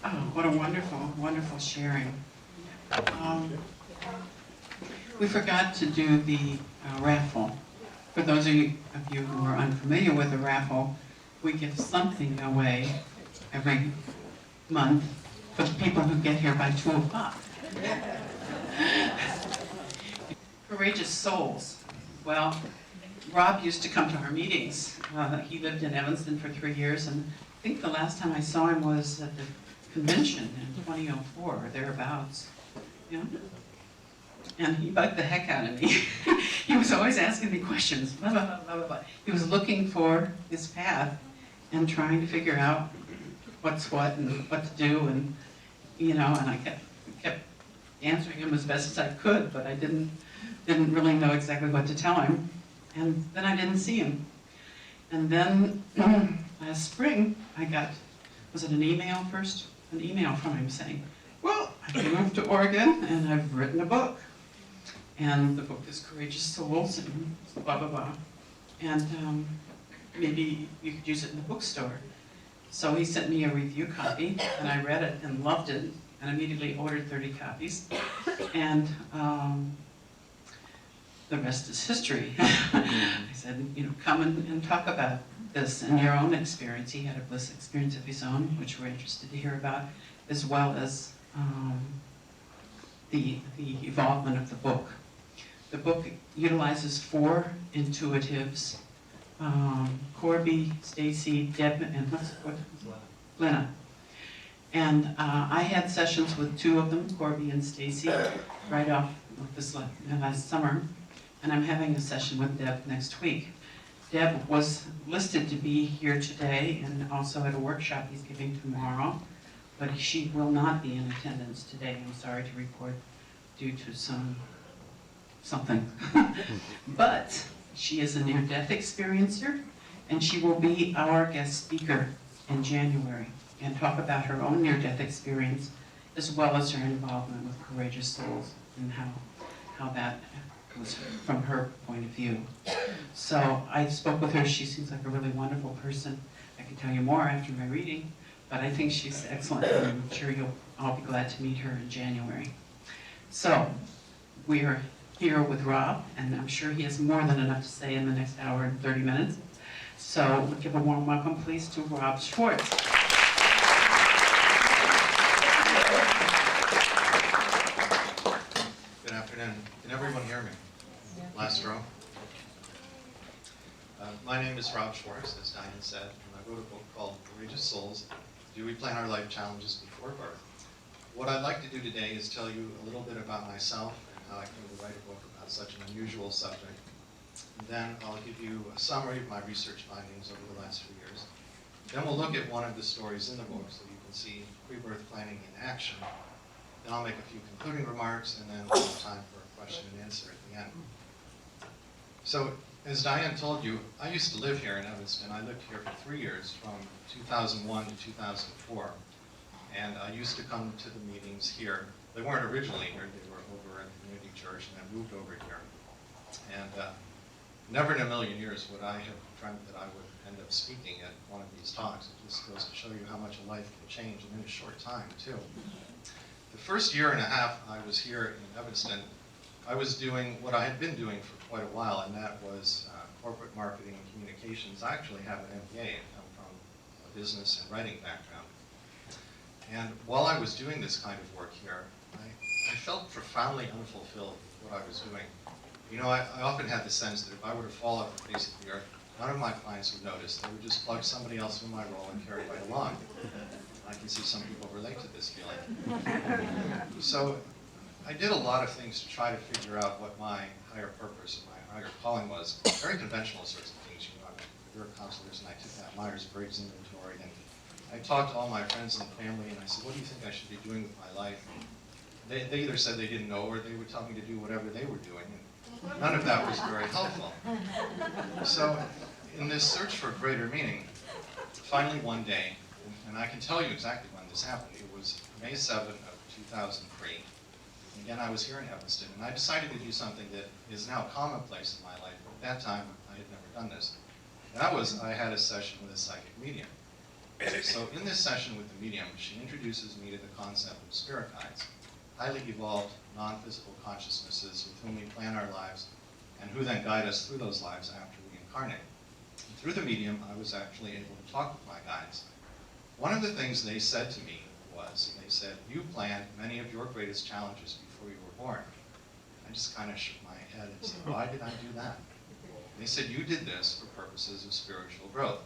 Oh, what a wonderful, wonderful sharing. We forgot to do the raffle. For those of you who are unfamiliar with the raffle, we give something away every month for the people who get here by 2 o'clock. Courageous souls. Well, Rob used to come to our meetings. He lived in Evanston for 3 years, and I think the last time I saw him was at the convention in 2004 or thereabouts. Yeah. And he bugged the heck out of me. He was always asking me questions, blah, blah, blah, blah, blah. He was looking for his path and trying to figure out what's what and what to do, and and I kept answering him as best as I could, but I didn't really know exactly what to tell him. And then I didn't see him. And then last spring I got, was it an email first? An email from him saying, well, I moved to Oregon and I've written a book. And the book is Courageous Souls and blah, blah, blah. And maybe you could use it in the bookstore. So he sent me a review copy, and I read it and loved it, and immediately ordered 30 copies. And the rest is history. I said, come and talk about this and your own experience. He had a bliss experience of his own, which we're interested to hear about, as well as the evolvement of the book. The book utilizes 4 intuitives, Corby, Stacy, Deb, and Glenna. And I had sessions with 2 of them, Corby and Stacy, right off of this last summer. And I'm having a session with Deb next week. Deb was listed to be here today and also at a workshop he's giving tomorrow, but she will not be in attendance today, I'm sorry to report, due to something. But she is a near-death experiencer, and she will be our guest speaker in January and talk about her own near-death experience as well as her involvement with Courageous Souls and how that was from her point of view. So I spoke with her. She seems like a really wonderful person. I can tell you more after my reading, but I think she's excellent, and I'm sure you'll all be glad to meet her in January. So we are here with Rob, and I'm sure he has more than enough to say in the next hour and 30 minutes. So we'll give a warm welcome, please, to Rob Schwartz. Good afternoon. Can everyone hear me? Last row. My name is Rob Schwartz, as Diane said, and I wrote a book called Courageous Souls, Do We Plan Our Life Challenges Before Birth? What I'd like to do today is tell you a little bit about myself and how I came to write a book about such an unusual subject. And then I'll give you a summary of my research findings over the last few years. Then we'll look at one of the stories in the book so you can see pre-birth planning in action. Then I'll make a few concluding remarks, and then we'll have time for a question and answer at the end. So, as Diane told you, I used to live here in Evanston. I lived here for 3 years, from 2001 to 2004. And I used to come to the meetings here. They weren't originally here, they were over at the community church, and I moved over here. And never in a million years would I have dreamt that I would end up speaking at one of these talks. It just goes to show you how much a life can change in a short time, too. The first year and a half I was here in Evanston, I was doing what I had been doing for quite a while, and that was corporate marketing and communications. I actually have an MBA. I come from a business and writing background. And while I was doing this kind of work here, I felt profoundly unfulfilled with what I was doing. I often had the sense that if I were to fall off the face of the earth, none of my clients would notice. They would just plug somebody else in my role and carry right along. I can see some people relate to this feeling. So I did a lot of things to try to figure out what my higher purpose and my higher calling was. Very conventional sorts of things. I'm career counselors, and I took that Myers-Briggs inventory, and I talked to all my friends and family, and I said, what do you think I should be doing with my life? And they either said they didn't know, or they would tell me to do whatever they were doing. And none of that was very helpful. So in this search for greater meaning, finally one day, and I can tell you exactly when this happened, it was May 7th of 2003. And again, I was here in Evanston, and I decided to do something that is now commonplace in my life, but at that time, I had never done this. And that was, I had a session with a psychic medium. So in this session with the medium, she introduces me to the concept of spirit guides, highly evolved, non-physical consciousnesses with whom we plan our lives and who then guide us through those lives after we incarnate. And through the medium, I was actually able to talk with my guides. One of the things they said to me was, they said, you planned many of your greatest challenges before you were born. I just kind of shook my head and said, why did I do that? They said, you did this for purposes of spiritual growth.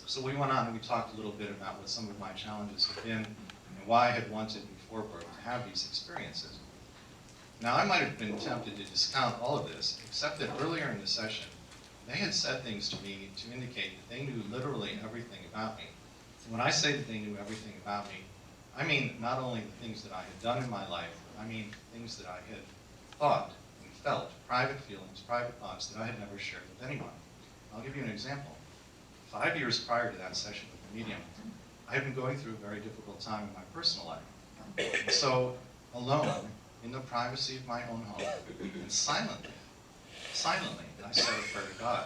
So we went on and we talked a little bit about what some of my challenges have been and why I had wanted before birth to have these experiences. Now, I might have been tempted to discount all of this, except that earlier in the session, they had said things to me to indicate that they knew literally everything about me. And when I say that they knew everything about me, I mean not only the things that I had done in my life, I mean things that I had thought and felt, private feelings, private thoughts that I had never shared with anyone. I'll give you an example. 5 years prior to that session with the medium, I had been going through a very difficult time in my personal life. And so, alone, in the privacy of my own home, and silently, I said a prayer to God.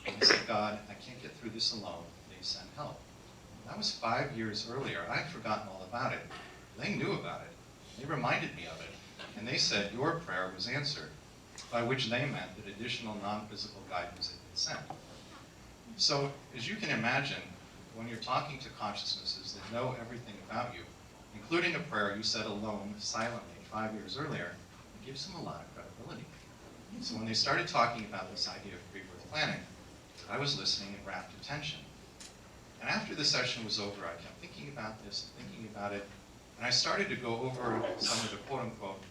And I said, God, I can't get through this alone. Please send help. That was 5 years earlier. I'd forgotten all about it. They knew about it. They reminded me of it. And they said your prayer was answered, by which they meant that additional non-physical guidance had been sent. So, as you can imagine, when you're talking to consciousnesses that know everything about you, including a prayer you said alone, silently, 5 years earlier, it gives them a lot of credibility. So when they started talking about this idea of pre-birth planning, I was listening and rapt attention. And after the session was over, I kept thinking about this, thinking about it, and I started to go over some of the quote-unquote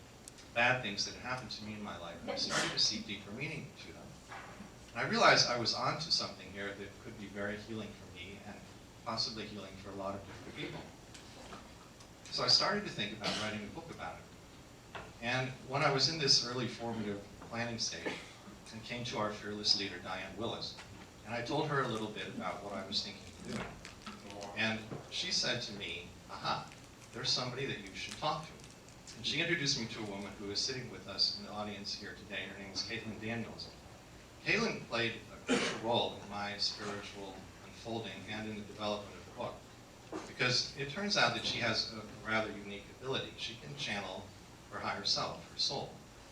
bad things that had happened to me in my life, and I started to see deeper meaning to them. And I realized I was onto something here that could be very healing for me and possibly healing for a lot of different people. So I started to think about writing a book about it. And when I was in this early formative planning stage, and came to our fearless leader, Diane Willis, and I told her a little bit about what I was thinking of doing. And she said to me, aha, there's somebody that you should talk to. And she introduced me to a woman who is sitting with us in the audience here today. Her name is Caitlin Daniels. Caitlin played a crucial role in my spiritual unfolding and in the development of the book. Because it turns out that she has a rather unique ability. She can channel her higher self, her soul.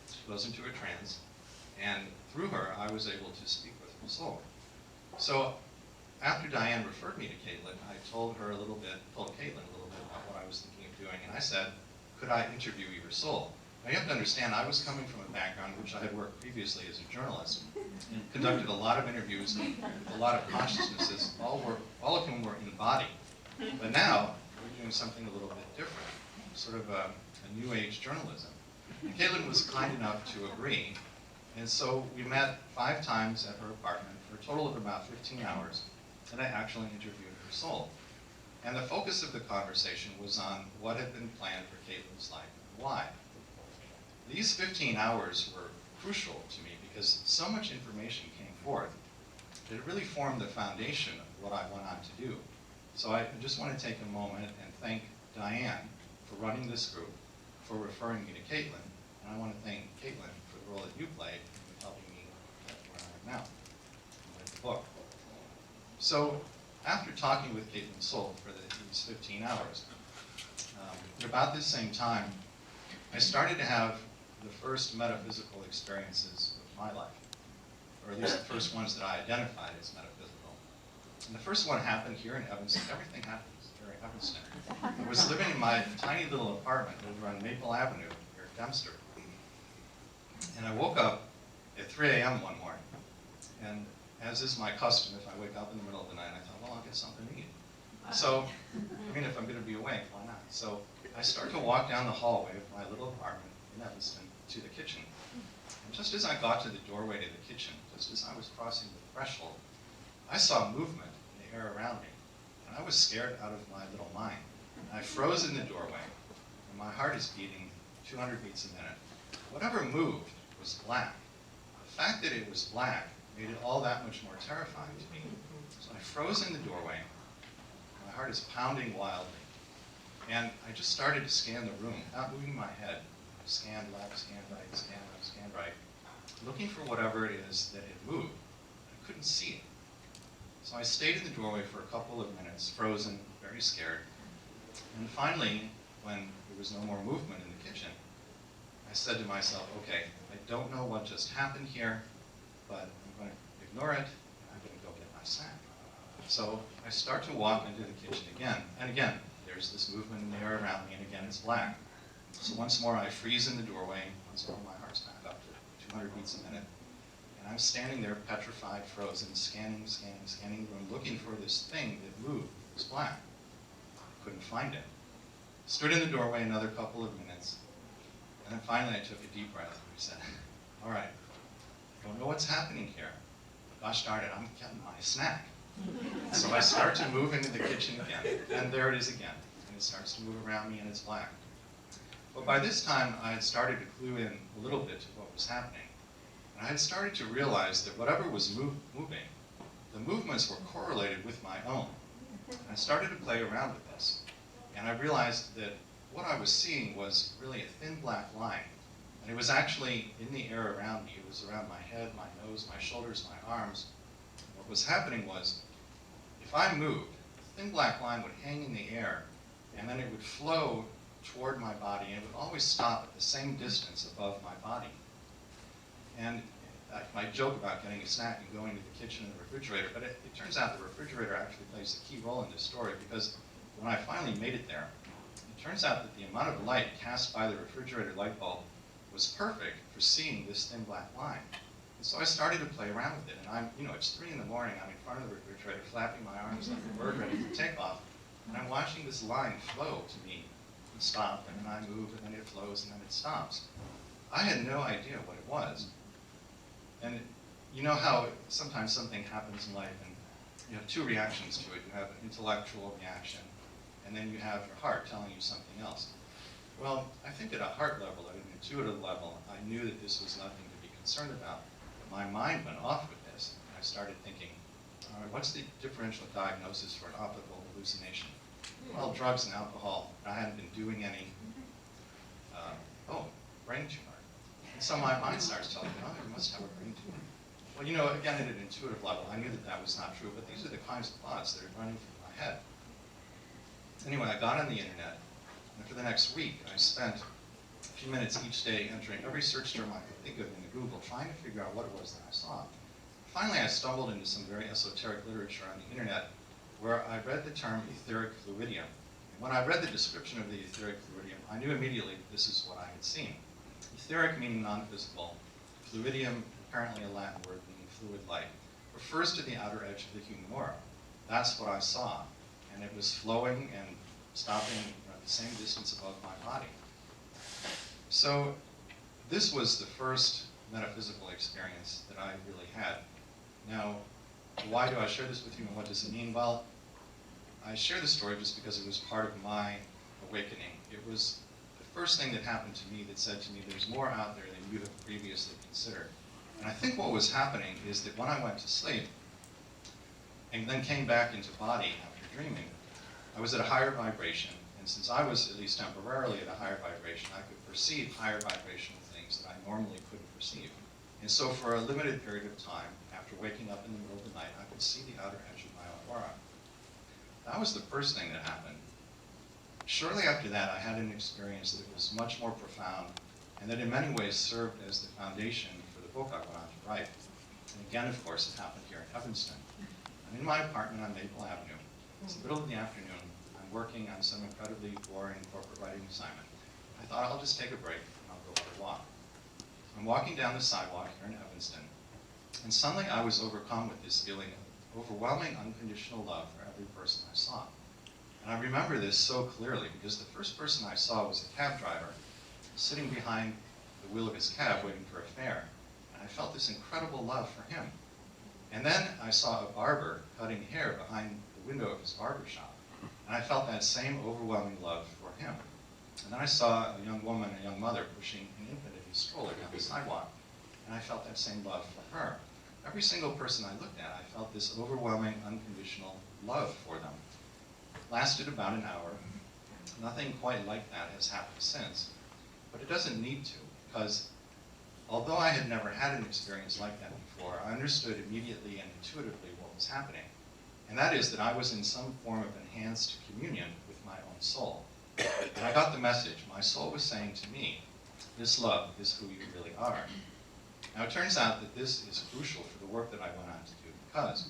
She goes into a trance, and through her, I was able to speak with her soul. So after Diane referred me to Caitlin, I told Caitlin a little bit about what I was thinking of doing, and I said, could I interview your soul? Now you have to understand, I was coming from a background in which I had worked previously as a journalist, and conducted a lot of interviews with a lot of consciousnesses, all of whom were embodied. But now, we're doing something a little bit different, sort of a new age journalism. And Caitlin was kind enough to agree, and so we met 5 times at her apartment for a total of about 15 hours, and I actually interviewed her soul. And the focus of the conversation was on what had been planned for Caitlin's life and why. These 15 hours were crucial to me because so much information came forth that it really formed the foundation of what I went on to do. So I just want to take a moment and thank Diane for running this group, for referring me to Caitlin, and I want to thank Caitlin for the role that you played in helping me get where I am now with the book. So after talking with Caitlin's soul for these 15 hours, at about this same time, I started to have the first metaphysical experiences of my life, or at least the first ones that I identified as metaphysical. And the first one happened here in Evanston. Everything happens here in Evanston. I was living in my tiny little apartment over on Maple Avenue near Dempster. And I woke up at 3 a.m. one morning. And as is my custom, if I wake up in the middle of the night, I thought, well, I'll get something to eat. So, I mean, if I'm going to be awake, why not? So I start to walk down the hallway of my little apartment in Evanston to the kitchen. And just as I got to the doorway to the kitchen, just as I was crossing the threshold, I saw movement in the air around me. And I was scared out of my little mind. And I froze in the doorway, and my heart is beating 200 beats a minute. Whatever moved was black. The fact that it was black made it all that much more terrifying to me. So I froze in the doorway. My heart is pounding wildly. And I just started to scan the room without moving my head. Scan left, scan right, scan left, scan right, looking for whatever it is that had moved. I couldn't see it. So So I stayed in the doorway for a couple of minutes, frozen, very scared. And finally, when there was no more movement in the kitchen, I said to myself, okay, I don't know what just happened here, but I'm going to ignore it, and I'm going to go get my snack. So I start to walk into the kitchen again, and again, there's this movement in the air around me, and again, it's black. So once more, I freeze in the doorway. Once more, my heart's back up to 200 beats a minute. And I'm standing there, petrified, frozen, scanning the room, looking for this thing that moved. It was black. I couldn't find it. Stood in the doorway another couple of minutes, and then finally I took a deep breath and I said, all right, I don't know what's happening here, but gosh darn it, I'm getting my snack. So I start to move into the kitchen again, and there it is again. And it starts to move around me, and it's black. But by this time, I had started to clue in a little bit to what was happening. And I had started to realize that whatever was moving, the movements were correlated with my own. And I started to play around with this. And I realized that what I was seeing was really a thin black line. And it was actually in the air around me. It was around my head, my nose, my shoulders, my arms. What was happening was, if I moved, the thin black line would hang in the air, and then it would flow toward my body, and it would always stop at the same distance above my body. And I joke about getting a snack and going to the kitchen and the refrigerator, but it turns out the refrigerator actually plays a key role in this story, because when I finally made it there, it turns out that the amount of light cast by the refrigerator light bulb was perfect for seeing this thin black line. And so I started to play around with it, and it's 3 in the morning, I'm in front of the refrigerator, flapping my arms like a bird ready for takeoff, and I'm watching this line flow to me and stop, and then I move, and then it flows, and then it stops. I had no idea what it was. And you know how sometimes something happens in life, and you have 2 reactions to it. You have an intellectual reaction, and then you have your heart telling you something else. Well, I think at a heart level, at an intuitive level, I knew that this was nothing to be concerned about. But my mind went off with this, and I started thinking, all right, what's the differential diagnosis for an optical hallucination? Well, drugs and alcohol. I hadn't been doing any, brain tumor. And so my mind starts telling me, oh, you must have a brain tumor. Well, again, at an intuitive level, I knew that that was not true, but these are the kinds of thoughts that are running through my head. Anyway, I got on the internet, and for the next week, I spent a few minutes each day entering every search term I could think of into Google, trying to figure out what it was that I saw. Finally, I stumbled into some very esoteric literature on the internet, where I read the term etheric fluidium. And when I read the description of the etheric fluidium, I knew immediately that this is what I had seen. Etheric meaning non-physical, fluidium, apparently a Latin word meaning fluid-like, refers to the outer edge of the human aura. That's what I saw, and it was flowing and stopping at the same distance above my body. So this was the first metaphysical experience that I really had. Now, why do I share this with you, and what does it mean? Well, I share this story just because it was part of my awakening. It was the first thing that happened to me that said to me, there's more out there than you have previously considered. And I think what was happening is that when I went to sleep, and then came back into body after dreaming, I was at a higher vibration, and since I was at least temporarily at a higher vibration, I could perceive higher vibrational things that I normally couldn't perceive. And so for a limited period of time, after waking up in the middle of the night, I could see the outer edge of my own aura. That was the first thing that happened. Shortly after that, I had an experience that was much more profound, and that in many ways served as the foundation for the book I went on to write. And again, of course, it happened here in Evanston. I'm in my apartment on Maple Avenue. It's the middle of the afternoon. I'm working on some incredibly boring corporate writing assignment. I thought I'll just take a break and I'll go for a walk. I'm walking down the sidewalk here in Evanston, and suddenly I was overcome with this feeling of overwhelming unconditional love for every person I saw. And I remember this so clearly because the first person I saw was a cab driver sitting behind the wheel of his cab waiting for a fare. And I felt this incredible love for him. And then I saw a barber cutting hair behind the window of his barber shop. And I felt that same overwhelming love for him. And then I saw a young woman, a young mother, pushing an infant in his stroller down the sidewalk. And I felt that same love for her. Every single person I looked at, I felt this overwhelming, unconditional love for them. It lasted about an hour. Nothing quite like that has happened since. But it doesn't need to, because although I had never had an experience like that before, I understood immediately and intuitively what was happening. And that is that I was in some form of enhanced communion with my own soul. And I got the message. My soul was saying to me, this love is who you really are. Now it turns out that this is crucial for the work that I went on to do, because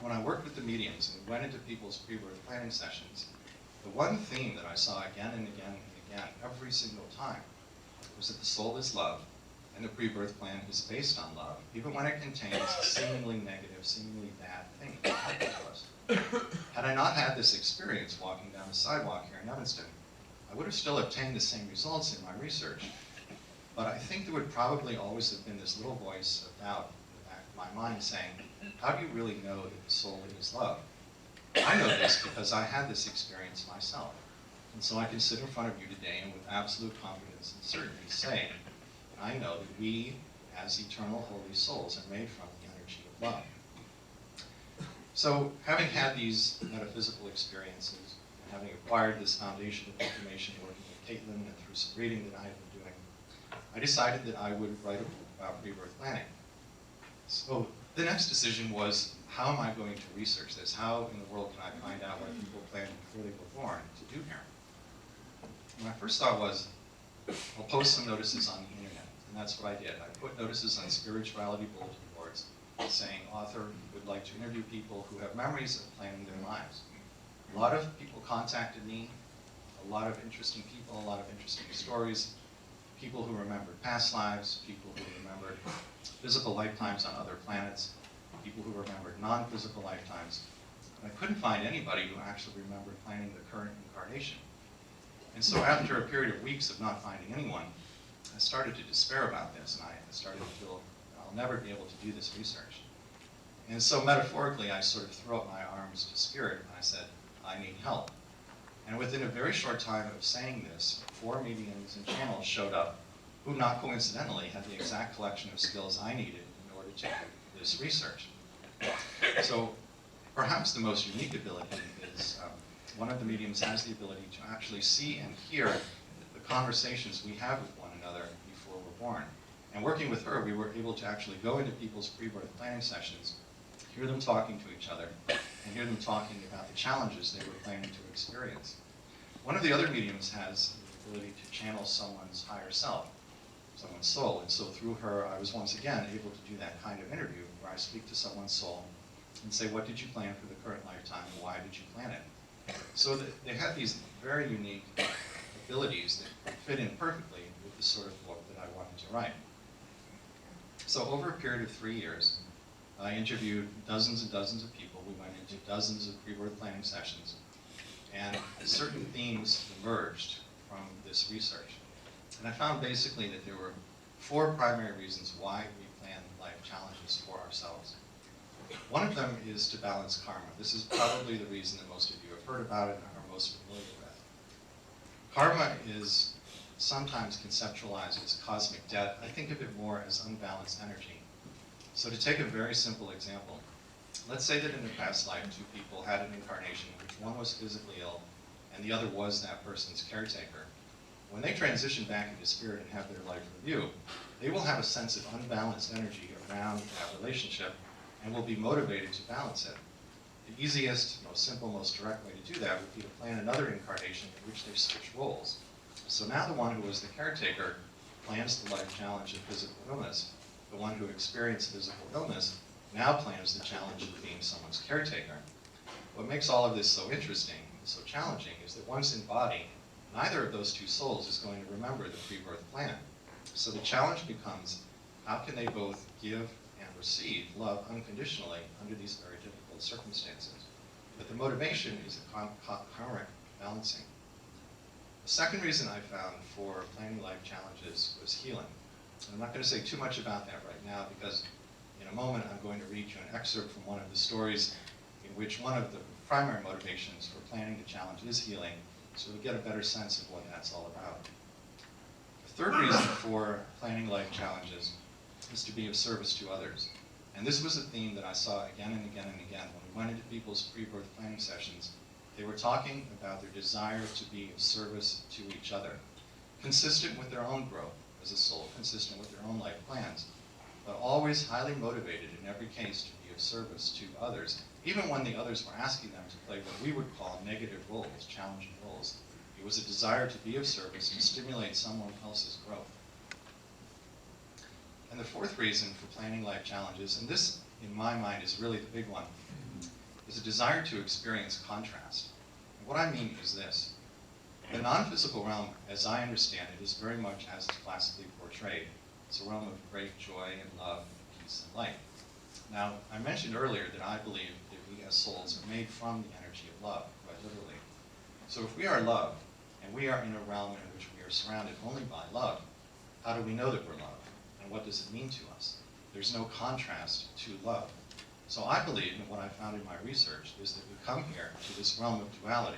when I worked with the mediums and went into people's pre-birth planning sessions, the one theme that I saw again and again and again, every single time, was that the soul is love, and the pre-birth plan is based on love, even when it contains seemingly negative, seemingly bad things that happen to us. Had I not had this experience walking down the sidewalk here in Evanston, I would have still obtained the same results in my research. But I think there would probably always have been this little voice of doubt in the back of my mind saying, how do you really know that the soul is love? I know this because I had this experience myself. And so I can sit in front of you today and with absolute confidence and certainty say, I know that we, as eternal holy souls, are made from the energy of love. So having had these metaphysical experiences, and having acquired this foundation of information working with Caitlin and through some reading that I have been doing, I decided that I would write a book about pre-birth planning. So the next decision was, how am I going to research this? How in the world can I find out what people planned before they were born to do here? And my first thought was, I'll post some notices on the internet. And that's what I did. I put notices on spirituality bulletin boards saying, author would like to interview people who have memories of planning their lives. A lot of people contacted me, a lot of interesting people, a lot of interesting stories, people who remembered past lives, people who remembered physical lifetimes on other planets, people who remembered non-physical lifetimes. But I couldn't find anybody who actually remembered planning the current incarnation. And so after a period of weeks of not finding anyone, I started to despair about this, and I started to feel I'll never be able to do this research. And so metaphorically, I sort of threw up my arms to spirit, and I said, I need help. And within a very short time of saying this, 4 mediums and channels showed up who, not coincidentally, had the exact collection of skills I needed in order to do this research. So perhaps the most unique ability is one of the mediums has the ability to actually see and hear the conversations we have with one another before we're born. And working with her, we were able to actually go into people's pre-birth planning sessions, hear them talking to each other, and hear them talking about the challenges they were planning to experience. One of the other mediums has the ability to channel someone's higher self, someone's soul, and so through her, I was once again able to do that kind of interview where I speak to someone's soul and say, what did you plan for the current lifetime, and why did you plan it? So they had these very unique abilities that fit in perfectly with the sort of book that I wanted to write. So over a period of 3 years, I interviewed dozens and dozens of people. We went into dozens of pre-birth planning sessions, and certain themes emerged from this research. And I found basically that there were 4 primary reasons why we plan life challenges for ourselves. One of them is to balance karma. This is probably the reason that most of you have heard about it and are most familiar with. Karma is sometimes conceptualized as cosmic debt. I think of it more as unbalanced energy. So to take a very simple example, let's say that in a past life 2 people had an incarnation in which one was physically ill and the other was that person's caretaker. When they transition back into spirit and have their life review, they will have a sense of unbalanced energy around that relationship and will be motivated to balance it. The easiest, most simple, most direct way to do that would be to plan another incarnation in which they switch roles. So now the one who was the caretaker plans the life challenge of physical illness. The one who experienced physical illness now plans the challenge of being someone's caretaker. What makes all of this so interesting and so challenging is that once in body, neither of those 2 souls is going to remember the pre-birth plan. So the challenge becomes, how can they both give and receive love unconditionally under these very difficult circumstances? But the motivation is a karmic balancing. The second reason I found for planning life challenges was healing. And I'm not going to say too much about that right now because in a moment I'm going to read you an excerpt from one of the stories in which one of the primary motivations for planning the challenge is healing, so you'll get a better sense of what that's all about. The third reason for planning life challenges is to be of service to others. And this was a theme that I saw again and again and again. When we went into people's pre-birth planning sessions, they were talking about their desire to be of service to each other, consistent with their own growth as a soul, consistent with their own life plans, but always highly motivated in every case to be of service to others, even when the others were asking them to play what we would call negative roles, challenging roles. It was a desire to be of service to stimulate someone else's growth. And the fourth reason for planning life challenges, and this, in my mind, is really the big one, is a desire to experience contrast. And what I mean is this. The non-physical realm, as I understand it, is very much as it's classically portrayed. It's a realm of great joy and love, peace and light. Now, I mentioned earlier that I believe that we as souls are made from the energy of love, quite literally. So if we are love, and we are in a realm in which we are surrounded only by love, how do we know that we're loved? And what does it mean to us? There's no contrast to love. So I believe, and what I found in my research, is that we come here to this realm of duality.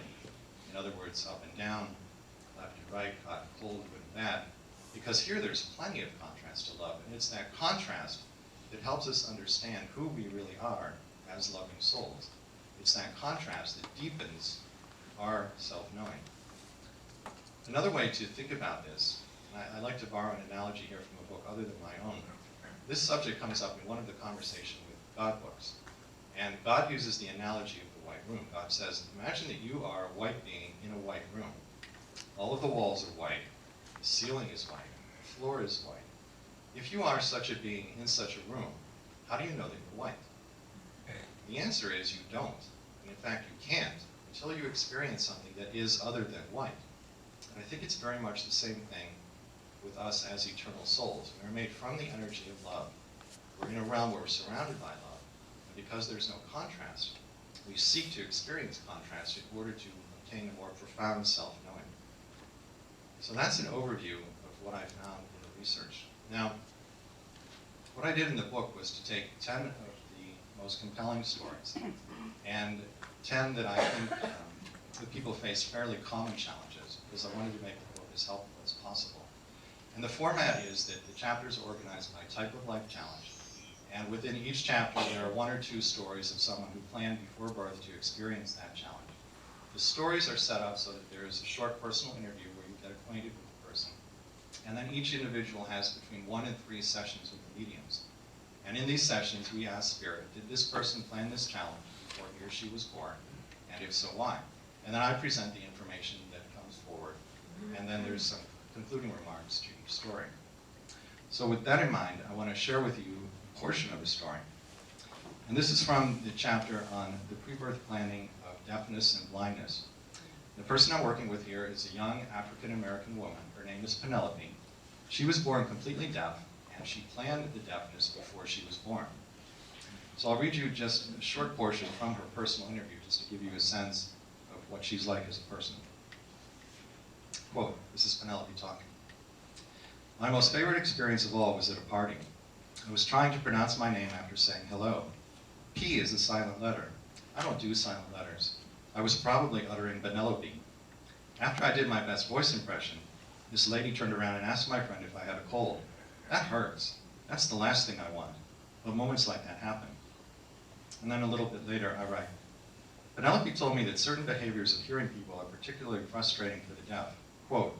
In other words, up and down, left and right, hot and cold, good and bad. Because here there's plenty of contrast to love, and it's that contrast that helps us understand who we really are as loving souls. It's that contrast that deepens our self-knowing. Another way to think about this, and I like to borrow an analogy here from a book other than my own. This subject comes up in one of the conversation with God books. And God uses the analogy of the white room. God says, imagine that you are a white being in a white room. All of the walls are white, the ceiling is white, the floor is white. If you are such a being in such a room, how do you know that you're white? The answer is you don't. And in fact, you can't until you experience something that is other than white. And I think it's very much the same thing with us as eternal souls. We are made from the energy of love. We're in a realm where we're surrounded by love. And because there's no contrast, we seek to experience contrast in order to obtain a more profound self-knowing. So that's an overview of what I found in the research. Now, what I did in the book was to take 10 of the most compelling stories and 10 that I think that people face fairly common challenges, because I wanted to make the book as helpful as possible. And the format is that the chapters are organized by type of life challenge. And within each chapter, there are 1 or 2 stories of someone who planned before birth to experience that challenge. The stories are set up so that there is a short personal interview where you get acquainted with the person. And then each individual has between 1 and 3 sessions with the mediums. And in these sessions, we ask Spirit, did this person plan this challenge before he or she was born? And if so, why? And then I present the information that comes forward. And then there's some concluding remarks to each story. So with that in mind, I want to share with you a portion of the story. And this is from the chapter on the pre-birth planning of deafness and blindness. The person I'm working with here is a young African-American woman. Her name is Penelope. She was born completely deaf, and she planned the deafness before she was born. So I'll read you just a short portion from her personal interview, just to give you a sense of what she's like as a person. Quote, this is Penelope talking. My most favorite experience of all was at a party. I was trying to pronounce my name after saying hello. P is a silent letter. I don't do silent letters. I was probably uttering Penelope. After I did my best voice impression, this lady turned around and asked my friend if I had a cold. That hurts. That's the last thing I want. But moments like that happen. And then a little bit later, I write, Penelope told me that certain behaviors of hearing people are particularly frustrating for the deaf. Quote,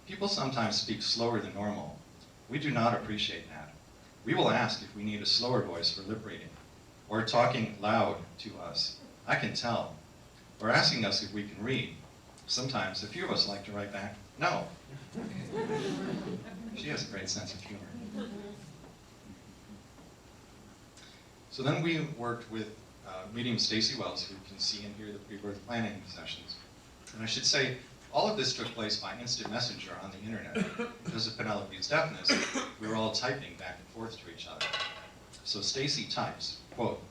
people sometimes speak slower than normal. We do not appreciate that. We will ask if we need a slower voice for lip reading, or talking loud to us. I can tell. Or asking us if we can read. Sometimes a few of us like to write back, no. She has a great sense of humor. So then we worked with medium Stacy Wells, who can see and hear the pre-birth planning sessions. And I should say, all of this took place by instant messenger on the internet. Because of Penelope's deafness, we were all typing back and forth to each other. So Stacy types, quote,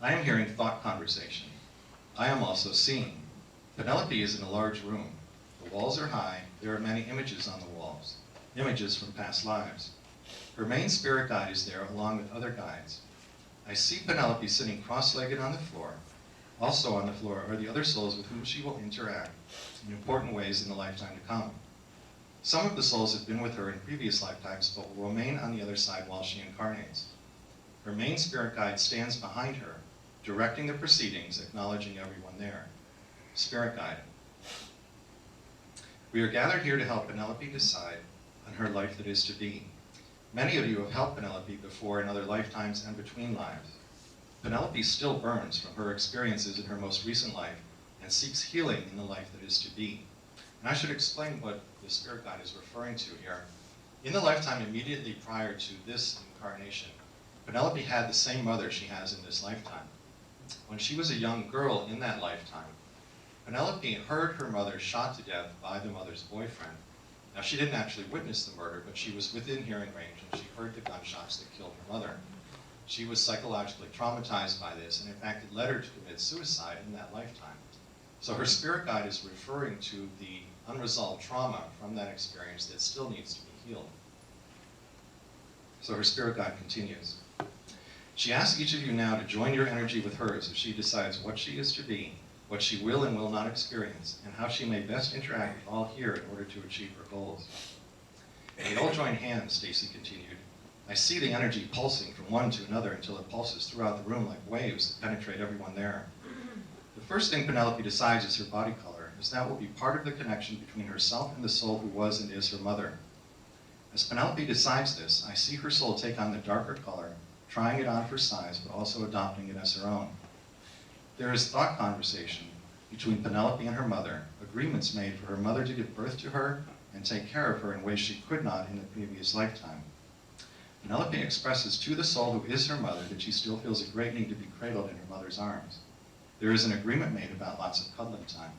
I am hearing thought conversation. I am also seeing. Penelope is in a large room. The walls are high. There are many images on the walls, images from past lives. Her main spirit guide is there along with other guides. I see Penelope sitting cross-legged on the floor. Also on the floor are the other souls with whom she will interact in important ways in the lifetime to come. Some of the souls have been with her in previous lifetimes, but will remain on the other side while she incarnates. Her main spirit guide stands behind her, directing the proceedings, acknowledging everyone there. Spirit guide. We are gathered here to help Penelope decide on her life that is to be. Many of you have helped Penelope before in other lifetimes and between lives. Penelope still burns from her experiences in her most recent life and seeks healing in the life that is to be. And I should explain what the spirit guide is referring to here. In the lifetime immediately prior to this incarnation, Penelope had the same mother she has in this lifetime. When she was a young girl in that lifetime, Penelope heard her mother shot to death by the mother's boyfriend. Now, she didn't actually witness the murder, but she was within hearing range and she heard the gunshots that killed her mother. She was psychologically traumatized by this, and in fact, it led her to commit suicide in that lifetime. So her spirit guide is referring to the unresolved trauma from that experience that still needs to be healed. So her spirit guide continues. She asks each of you now to join your energy with hers as she decides what she is to be, what she will and will not experience, and how she may best interact with all here in order to achieve her goals. They all join hands, Stacy continued. I see the energy pulsing from one to another until it pulses throughout the room like waves that penetrate everyone there. The first thing Penelope decides is her body color, as that will be part of the connection between herself and the soul who was and is her mother. As Penelope decides this, I see her soul take on the darker color, trying it on for size, but also adopting it as her own. There is thought conversation between Penelope and her mother, agreements made for her mother to give birth to her and take care of her in ways she could not in the previous lifetime. Penelope expresses to the soul who is her mother that she still feels a great need to be cradled in her mother's arms. There is an agreement made about lots of cuddling time.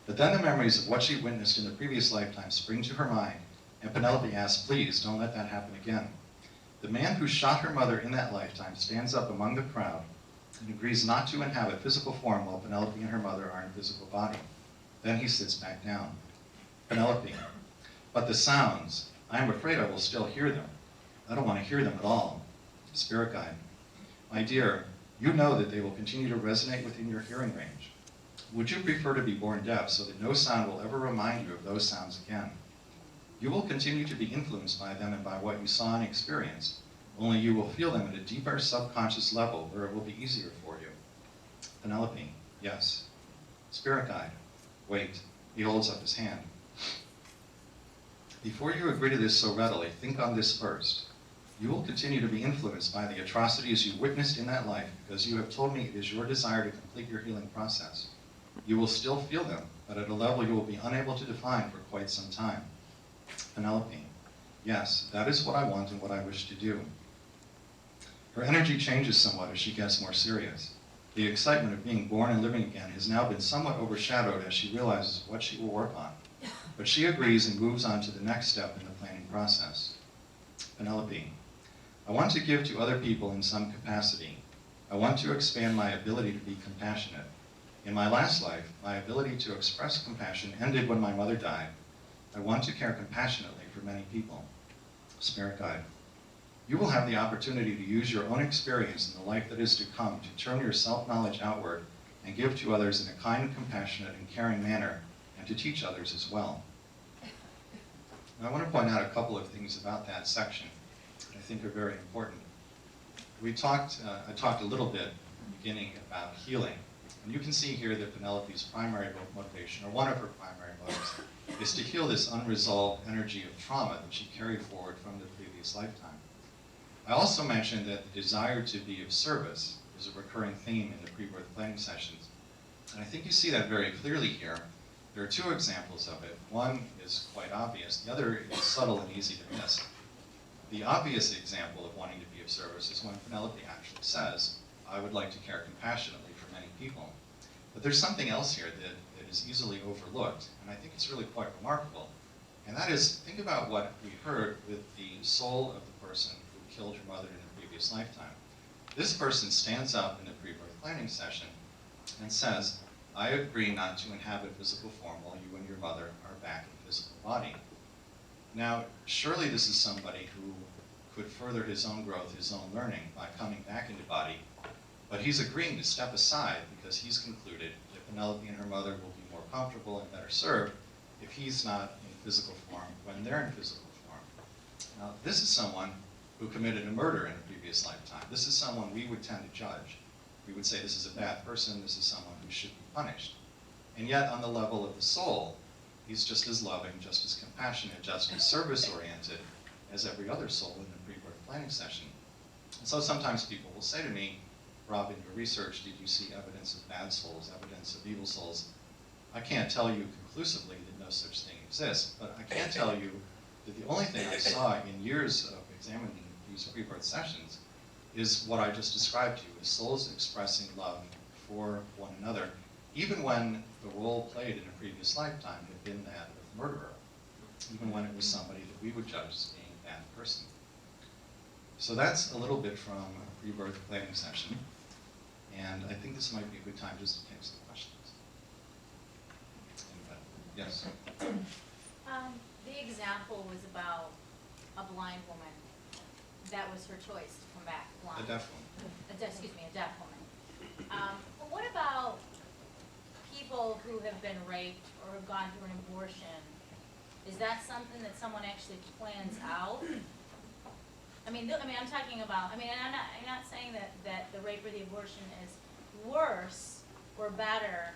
But then the memories of what she witnessed in the previous lifetime spring to her mind, and Penelope asks, please don't let that happen again. The man who shot her mother in that lifetime stands up among the crowd and agrees not to inhabit physical form while Penelope and her mother are in physical body. Then he sits back down. Penelope, but the sounds, I am afraid I will still hear them. I don't want to hear them at all. Spirit guide, my dear, you know that they will continue to resonate within your hearing range. Would you prefer to be born deaf so that no sound will ever remind you of those sounds again? You will continue to be influenced by them and by what you saw and experienced, only you will feel them at a deeper subconscious level where it will be easier for you. Penelope, yes. Spirit guide, wait. He holds up his hand. Before you agree to this so readily, think on this first. You will continue to be influenced by the atrocities you witnessed in that life because you have told me it is your desire to complete your healing process. You will still feel them, but at a level you will be unable to define for quite some time. Penelope, yes, that is what I want and what I wish to do. Her energy changes somewhat as she gets more serious. The excitement of being born and living again has now been somewhat overshadowed as she realizes what she will work on. But she agrees and moves on to the next step in the planning process. Penelope, I want to give to other people in some capacity. I want to expand my ability to be compassionate. In my last life, my ability to express compassion ended when my mother died. I want to care compassionately for many people. Spirit guide, you will have the opportunity to use your own experience in the life that is to come to turn your self-knowledge outward and give to others in a kind, compassionate, and caring manner, and to teach others as well. Now, I want to point out a couple of things about that section that I think are very important. I talked a little bit at the beginning about healing. And you can see here that Penelope's primary motivation, or one of her primary motives, is to heal this unresolved energy of trauma that she carried forward from the previous lifetime. I also mentioned that the desire to be of service is a recurring theme in the pre-birth planning sessions. And I think you see that very clearly here. There are two examples of it. One is quite obvious. The other is subtle and easy to miss. The obvious example of wanting to be of service is when Penelope actually says, I would like to care compassionately for many people. But there's something else here that is easily overlooked, and I think it's really quite remarkable. And that is, think about what we heard with the soul of the person who killed her mother in a previous lifetime. This person stands up in the pre-birth planning session and says, I agree not to inhabit physical form while you and your mother are back in physical body. Now, surely this is somebody who could further his own growth, his own learning by coming back into body, but he's agreeing to step aside because he's concluded that Penelope and her mother will be more comfortable and better served if he's not in physical form when they're in physical form. Now, this is someone who committed a murder in a previous lifetime. This is someone we would tend to judge. We would say this is a bad person, this is someone who should be punished. And yet, on the level of the soul, he's just as loving, just as compassionate, just as service-oriented as every other soul in the pre-birth planning session. And so sometimes people will say to me, Rob, in your research, did you see evidence of bad souls, evidence of evil souls? I can't tell you conclusively that no such thing exists, but I can tell you that the only thing I saw in years of examining these pre-birth sessions is what I just described to you, is souls expressing love for one another, even when the role played in a previous lifetime had been that of murderer, even when it was somebody that we would judge as being a bad person. So that's a little bit from a pre-birth planning session, and I think this might be a good time just to take some questions. Yes? The example was about a blind woman. That was her choice to come back blind. A deaf woman. A deaf woman. But what about people who have been raped or have gone through an abortion? Is that something that someone actually plans out? I'm talking about, and I'm not saying that the rape or the abortion is worse or better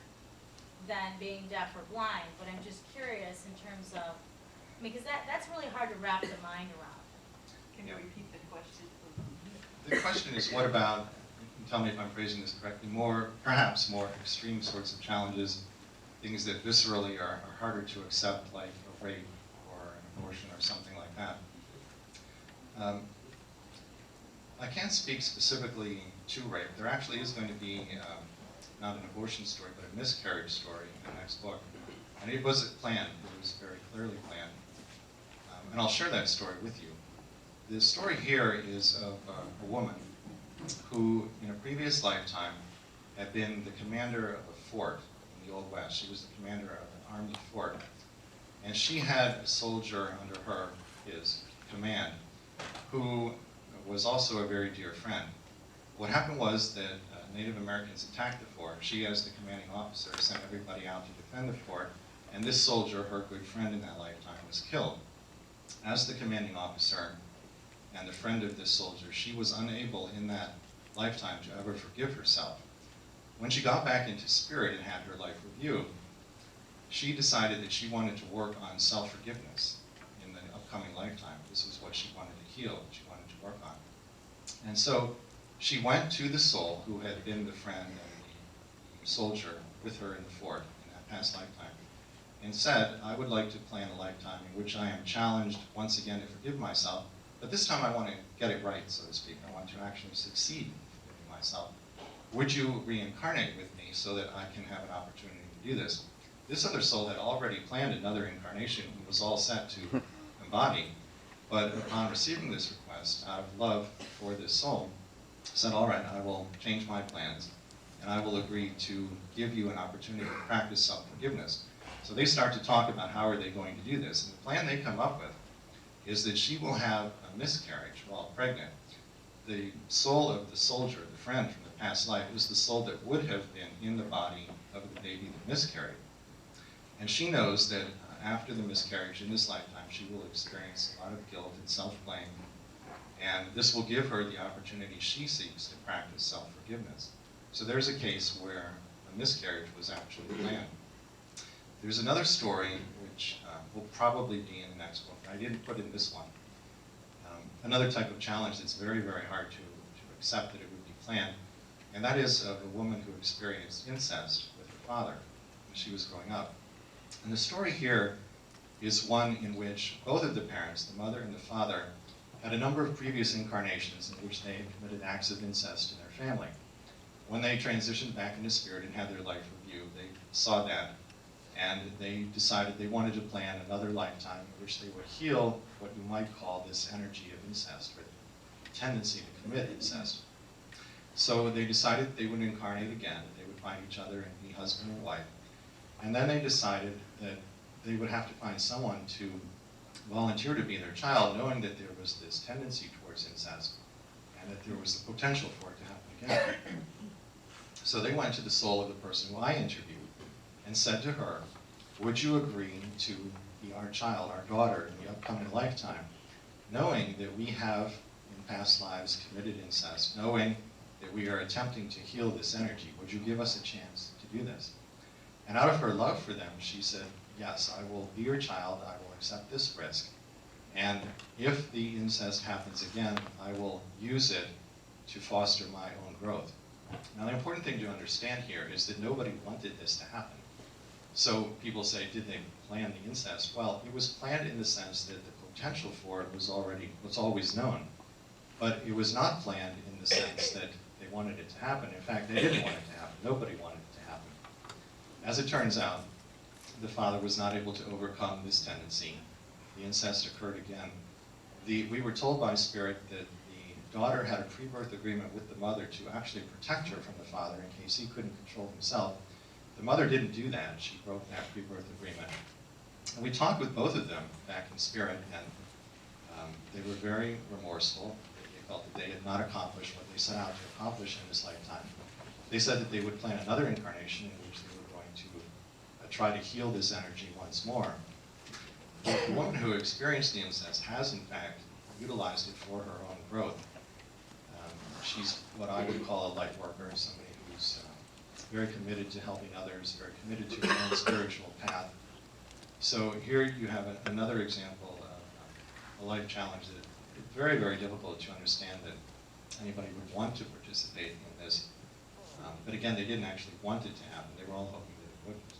than being deaf or blind, but I'm just curious in terms of, because that's really hard to wrap the mind around. Can you repeat the question? The question is, what about, you can tell me if I'm phrasing this correctly, perhaps more extreme sorts of challenges, things that viscerally are harder to accept, like a rape or an abortion or something like that. I can't speak specifically to rape. There actually is going to be not an abortion story, but a miscarriage story in the next book. And it wasn't planned, it was very clearly planned. And I'll share that story with you. The story here is of a woman who, in a previous lifetime, had been the commander of a fort in the Old West. She was the commander of an army fort. And she had a soldier under his command, who was also a very dear friend. What happened was that Native Americans attacked the fort. She, as the commanding officer, sent everybody out to defend the fort, and this soldier, her good friend in that lifetime, was killed. As the commanding officer and the friend of this soldier, she was unable in that lifetime to ever forgive herself. When she got back into spirit and had her life review, she decided that she wanted to work on self-forgiveness in the upcoming lifetime. This was what she wanted to heal, what she wanted to work on. And so she went to the soul who had been the friend and the soldier with her in the fort in that past lifetime, and said, I would like to plan a lifetime in which I am challenged once again to forgive myself, but this time I want to get it right, so to speak. I want to actually succeed in forgiving myself. Would you reincarnate with me so that I can have an opportunity to do this? This other soul had already planned another incarnation and was all set to embody, but upon receiving this request, out of love for this soul, said, all right, I will change my plans, and I will agree to give you an opportunity to practice self-forgiveness. So they start to talk about how are they going to do this, and the plan they come up with is that she will have a miscarriage while pregnant. The soul of the soldier, the friend from the past life, is the soul that would have been in the body of the baby that miscarried. And she knows that after the miscarriage in this lifetime, she will experience a lot of guilt and self-blame, and this will give her the opportunity she seeks to practice self-forgiveness. So there's a case where a miscarriage was actually planned. There's another story which will probably be in the next book. I didn't put in this one. Another type of challenge that's very, very hard to accept that it would be planned, and that is of a woman who experienced incest with her father when she was growing up. And the story here is one in which both of the parents, the mother and the father, had a number of previous incarnations in which they had committed acts of incest in their family. When they transitioned back into spirit and had their life review, they saw that, and they decided they wanted to plan another lifetime in which they would heal what you might call this energy of incest, or the tendency to commit incest. So they decided they would incarnate again, that they would find each other and be husband and wife. And then they decided that they would have to find someone to volunteer to be their child, knowing that there was this tendency towards incest, and that there was the potential for it to happen again. So they went to the soul of the person who I interviewed and said to her, would you agree to be our child, our daughter, in the upcoming lifetime, knowing that we have in past lives committed incest, knowing that we are attempting to heal this energy? Would you give us a chance to do this? And out of her love for them, she said, yes, I will be your child, I will accept this risk, and if the incest happens again, I will use it to foster my own growth. Now, the important thing to understand here is that nobody wanted this to happen. So people say, did they plan the incest? Well, it was planned in the sense that the potential for it was always known, but it was not planned in the sense that they wanted it to happen. In fact, they didn't want it to happen. Nobody wanted it to happen. As it turns out, the father was not able to overcome this tendency. The incest occurred again. We were told by Spirit that the daughter had a pre-birth agreement with the mother to actually protect her from the father in case he couldn't control himself. The mother didn't do that. She broke that pre-birth agreement. And we talked with both of them back in Spirit, and they were very remorseful. They felt that they had not accomplished what they set out to accomplish in this lifetime. They said that they would plan another incarnation in which they were going to try to heal this energy once more. The woman who experienced the incest has, in fact, utilized it for her own growth. She's what I would call a light worker, somebody who's very committed to helping others, very committed to her own spiritual path. So here you have another example of a life challenge that it's very, very difficult to understand that anybody would want to participate in this. But again, they didn't actually want it to happen. They were all hoping that it wouldn't.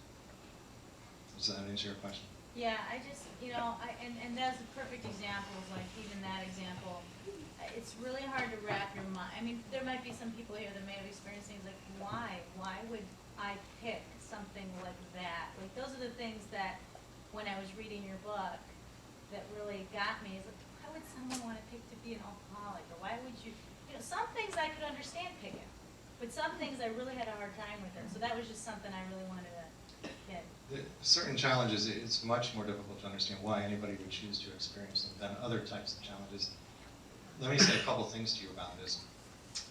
Does that answer your question? Yeah, I just, and that's a perfect example, like even that example. It's really hard to wrap your mind. I mean, there might be some people here that may have experienced things like, why? Why would I pick something like that? Like, those are the things that, when I was reading your book, that really got me. Is like, why would someone want to pick to be an alcoholic? Or why would you, some things I could understand picking, but some things I really had a hard time with it. So that was just something I really wanted to get. Certain challenges, it's much more difficult to understand why anybody would choose to experience them than other types of challenges. Let me say a couple things to you about this.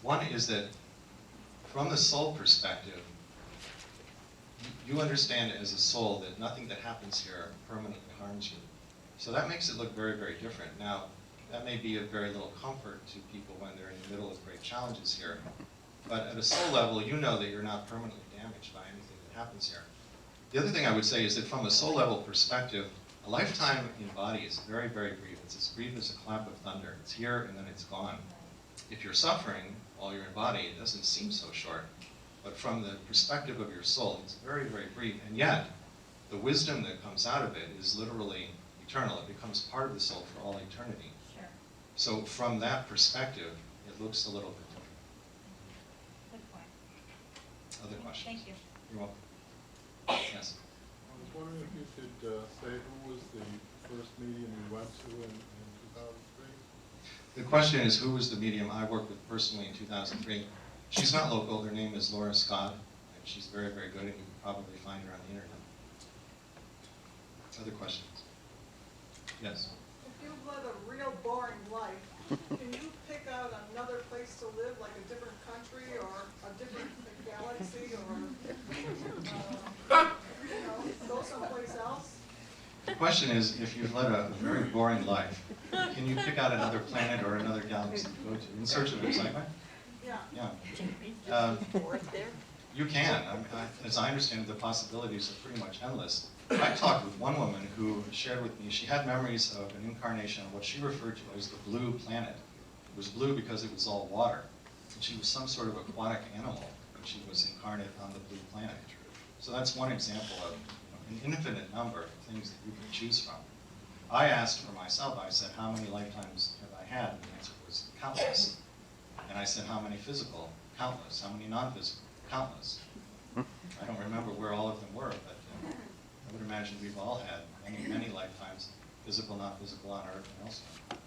One is that from the soul perspective, you understand as a soul that nothing that happens here permanently harms you. So that makes it look very, very different. Now, that may be of very little comfort to people when they're in the middle of great challenges here. But at a soul level, you know that you're not permanently damaged by anything that happens here. The other thing I would say is that from a soul level perspective, a lifetime in body is very, very brief. It's as brief as a clap of thunder. It's here and then it's gone. If you're suffering while you're in body, it doesn't seem so short. But from the perspective of your soul, it's very, very brief. And yet, the wisdom that comes out of it is literally eternal. It becomes part of the soul for all eternity. Sure. So from that perspective, it looks a little bit different. Good point. Other questions? Thank you. You're welcome. Yes. I was wondering if you could say who was the first medium you went to in 2003? The question is, who was the medium I worked with personally in 2003? She's not local. Her name is Laura Scott, and she's very, very good, and you can probably find her on the internet. Other questions? Yes? If you've led a real boring life, can you pick out another place to live, like a different country or a different galaxy, or go someplace else? The question is, if you've led a very boring life, can you pick out another planet or another galaxy to go to in search of excitement? Yeah. Yeah. You can. As I understand it, the possibilities are pretty much endless. I talked with one woman who shared with me, she had memories of an incarnation of what she referred to as the blue planet. It was blue because it was all water. And she was some sort of aquatic animal when she was incarnate on the blue planet. So that's one example of an infinite number of things that you can choose from. I asked for myself, I said, how many lifetimes have I had? And the answer was countless. And I said, how many physical? Countless. How many non-physical? Countless. I don't remember where all of them were, but I would imagine we've all had many, many lifetimes, physical, non-physical, on Earth and elsewhere.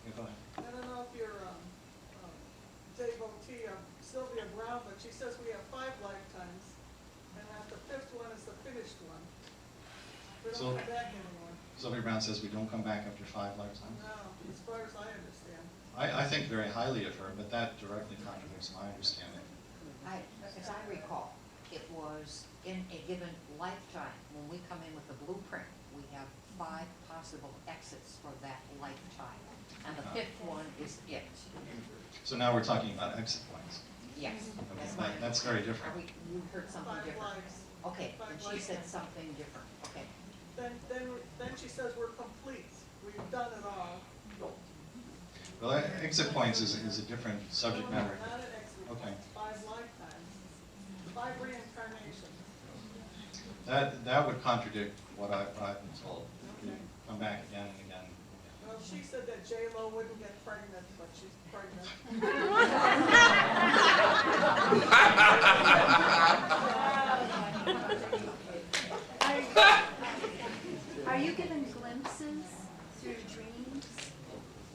Yeah, go ahead. I don't know if you're a devotee of Sylvia Brown, but she says we have 5 lifetimes, and that the 5th one is the finished one. We don't come back anymore. Sylvia Brown says we don't come back after 5 lifetimes. No, as far as I understand. I think very highly of her, but that directly contradicts my understanding. As I recall, it was in a given lifetime, when we come in with the blueprint, we have 5 possible exits for that lifetime. And the 5th one is it. So now we're talking about exit points. Yes. Okay, that's very different. You heard something 5 different. lives. Okay, Five and she lifetimes. said something different, okay. Then she says we're complete, we've done it all. Well, exit points is a different subject No, no, matter. not an exit, Okay. it's 5 lifetimes, 5 reincarnations. That would contradict what I've been told. You Okay. come back again and again. Well, she said that J-Lo wouldn't get pregnant, but she's pregnant. Are you given glimpses through dreams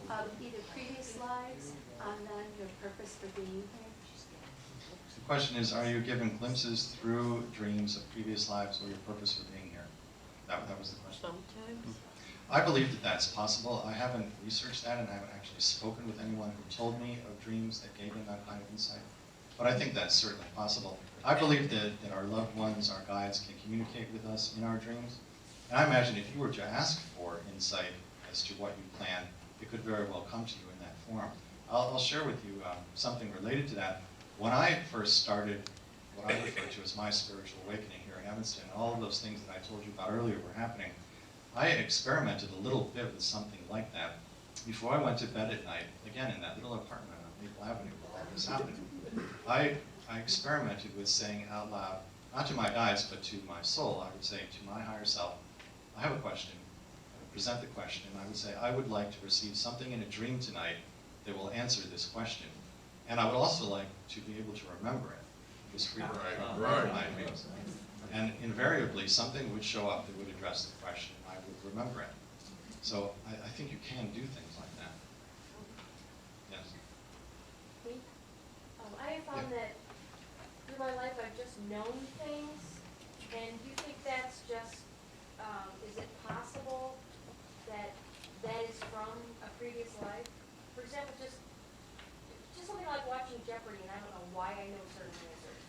of either previous lives and then your purpose for being here? The question is, are you given glimpses through dreams of previous lives or your purpose for being here? That was the question. Sometimes. I believe that that's possible. I haven't researched that, and I haven't actually spoken with anyone who told me of dreams that gave them that kind of insight. But I think that's certainly possible. I believe that our loved ones, our guides, can communicate with us in our dreams. And I imagine if you were to ask for insight as to what you plan, it could very well come to you in that form. I'll share with you something related to that. When I first started what I refer to as my spiritual awakening here in Evanston, and all of those things that I told you about earlier were happening, I had experimented a little bit with something like that before I went to bed at night, again in that little apartment on Maple Avenue where all this happened. I experimented with saying out loud, not to my guides, but to my soul, I would say to my higher self, I have a question. I would present the question, and I would say, I would like to receive something in a dream tonight that will answer this question. And I would also like to be able to remember it. It was frequently my dreams. And invariably, something would show up that would address the question. I would remember it. So I think you can do things like that. Yes. I have found that through my life I've just known things, and do you think that's just, is it possible that that is from a previous life? For example, just something like watching Jeopardy and I don't know why I know certain answers.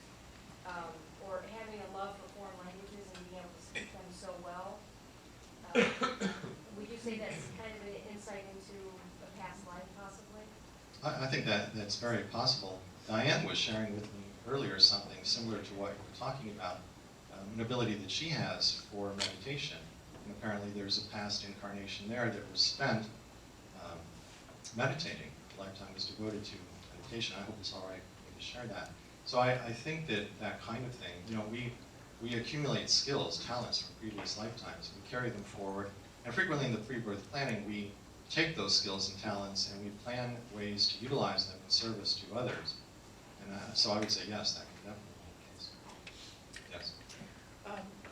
Or having a love for foreign languages and being able to speak them so well. Would you say that's kind of an insight into a past life, possibly? I think that's very possible. Diane was sharing with me earlier something similar to what you were talking about, an ability that she has for meditation. And apparently there's a past incarnation there that was spent meditating. A lifetime was devoted to meditation. I hope it's all right for me to share that. So I think that kind of thing, you know, we accumulate skills, talents from previous lifetimes. We carry them forward. And frequently in the pre-birth planning, we take those skills and talents and we plan ways to utilize them in service to others. And so I would say yes, that could definitely be the case. Yes.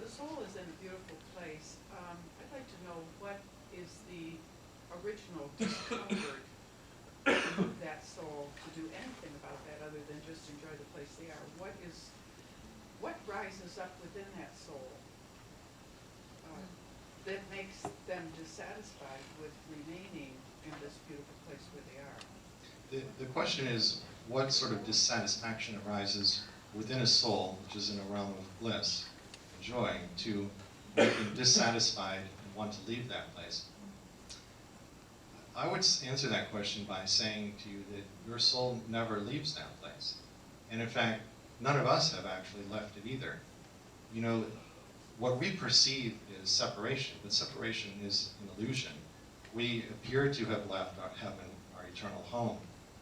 The soul is in a beautiful place. I'd like to know what is the original discomfort of that soul to do anything about that other than just enjoy the place they are. What rises up within that soul that makes them dissatisfied with remaining in this beautiful place where they are? The question is, what sort of dissatisfaction arises within a soul, which is in a realm of bliss, joy, to make them dissatisfied and want to leave that place? I would answer that question by saying to you that your soul never leaves that place. And in fact, none of us have actually left it either. You know, what we perceive is separation, but separation is an illusion. We appear to have left our heaven, our eternal home,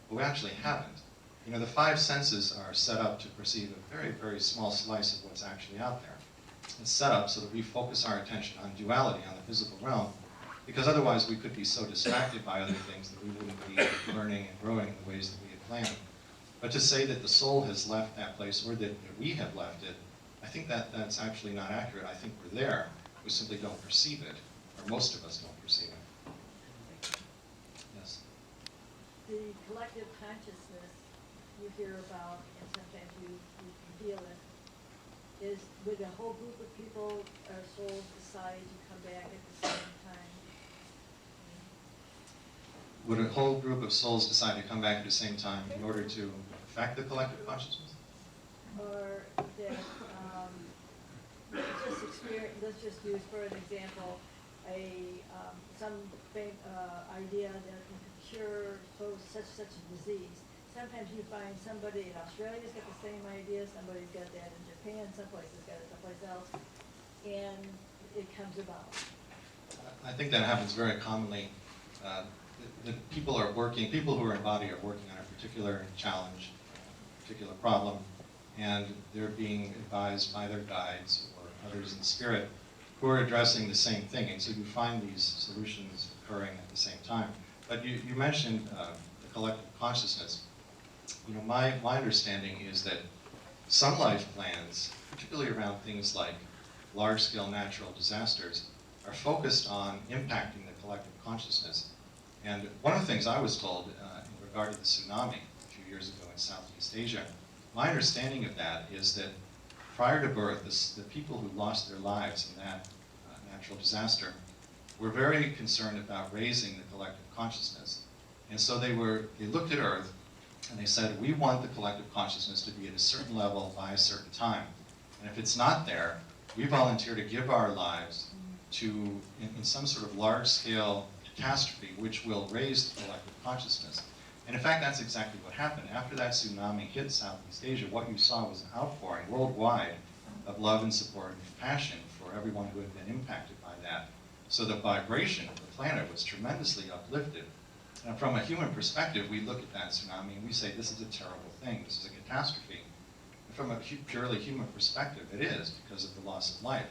but we actually haven't. You know, the 5 senses are set up to perceive a very, very small slice of what's actually out there. It's set up so that we focus our attention on duality, on the physical realm, because otherwise we could be so distracted by other things that we wouldn't be learning and growing in the ways that we had planned. But to say that the soul has left that place or that we have left it, I think that's actually not accurate. I think we're there. We simply don't perceive it, or most of us don't perceive it. Yes. The collective consciousness you hear about and sometimes you feel it, is would a whole group of people or souls decide to come back at the same time? Would a whole group of souls decide to come back at the same time in order to affect the collective consciousness? Or that, let's just use for an example, some idea that it could cure such a disease. sometimes you find somebody in Australia's got the same idea, somebody's got that in Japan, someplace has got it someplace else, and it comes about. I think that happens very commonly. The people who are in body are working on a particular challenge, a particular problem, and they're being advised by their guides or others in spirit who are addressing the same thing. And so you find these solutions occurring at the same time. But you mentioned the collective consciousness. You know, my understanding is that some life plans, particularly around things like large-scale natural disasters, are focused on impacting the collective consciousness. And one of the things I was told in regard to the tsunami a few years ago in Southeast Asia, my understanding of that is that prior to birth, the people who lost their lives in that natural disaster were very concerned about raising the collective consciousness. And so they looked at Earth and they said, we want the collective consciousness to be at a certain level by a certain time. And if it's not there, we volunteer to give our lives to, in some sort of large-scale catastrophe, which will raise the collective consciousness. And in fact, that's exactly what happened. After that tsunami hit Southeast Asia, what you saw was an outpouring worldwide of love and support and compassion for everyone who had been impacted by that. So the vibration of the planet was tremendously uplifted. And from a human perspective, we look at that tsunami and we say, this is a terrible thing, this is a catastrophe. And from a purely human perspective, it is, because of the loss of life.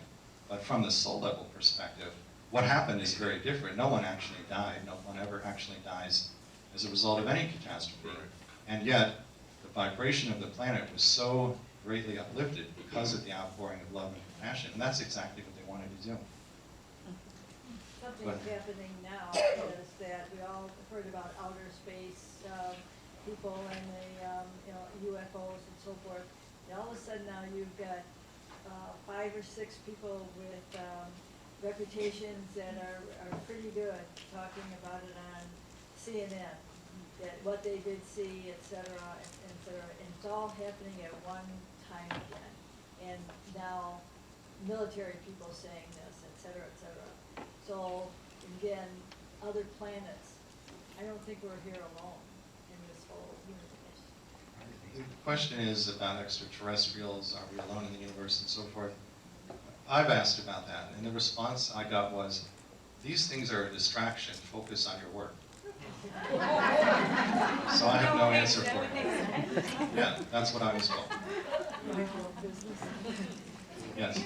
But from the soul level perspective, what happened is very different. No one actually died. No one ever actually dies as a result of any catastrophe. And yet, the vibration of the planet was so greatly uplifted because of the outpouring of love and compassion. And that's exactly what they wanted to do. Something's happening now is that we all heard about outer space people and the UFOs and so forth. And all of a sudden now you've got 5 or 6 people with reputations that are pretty good talking about it on CNN, that what they did see, et cetera, et cetera. And it's all happening at one time again. And now military people saying this, et cetera, et cetera. So, again, other planets. I don't think we're here alone in this whole universe. The question is about extraterrestrials, are we alone in the universe, and so forth. I've asked about that, and the response I got was, these things are a distraction, focus on your work. So I have no answer for it. Yeah, that's what I was told. Yes.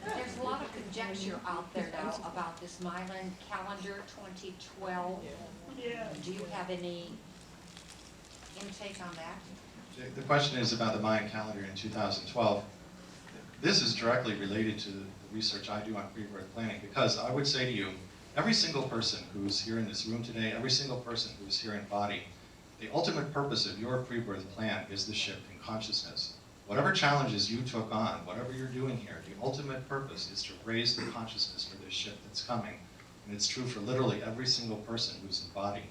There's a lot of conjecture out there now about this Mayan calendar 2012. Yeah. Do you have any intake on that? The question is about the Mayan calendar in 2012. This is directly related to the research I do on pre-birth planning, because I would say to you, every single person who's here in this room today, every single person who's here in body, the ultimate purpose of your pre-birth plan is the shift in consciousness. Whatever challenges you took on, whatever you're doing here, the ultimate purpose is to raise the consciousness for this shift that's coming. And it's true for literally every single person who's in body.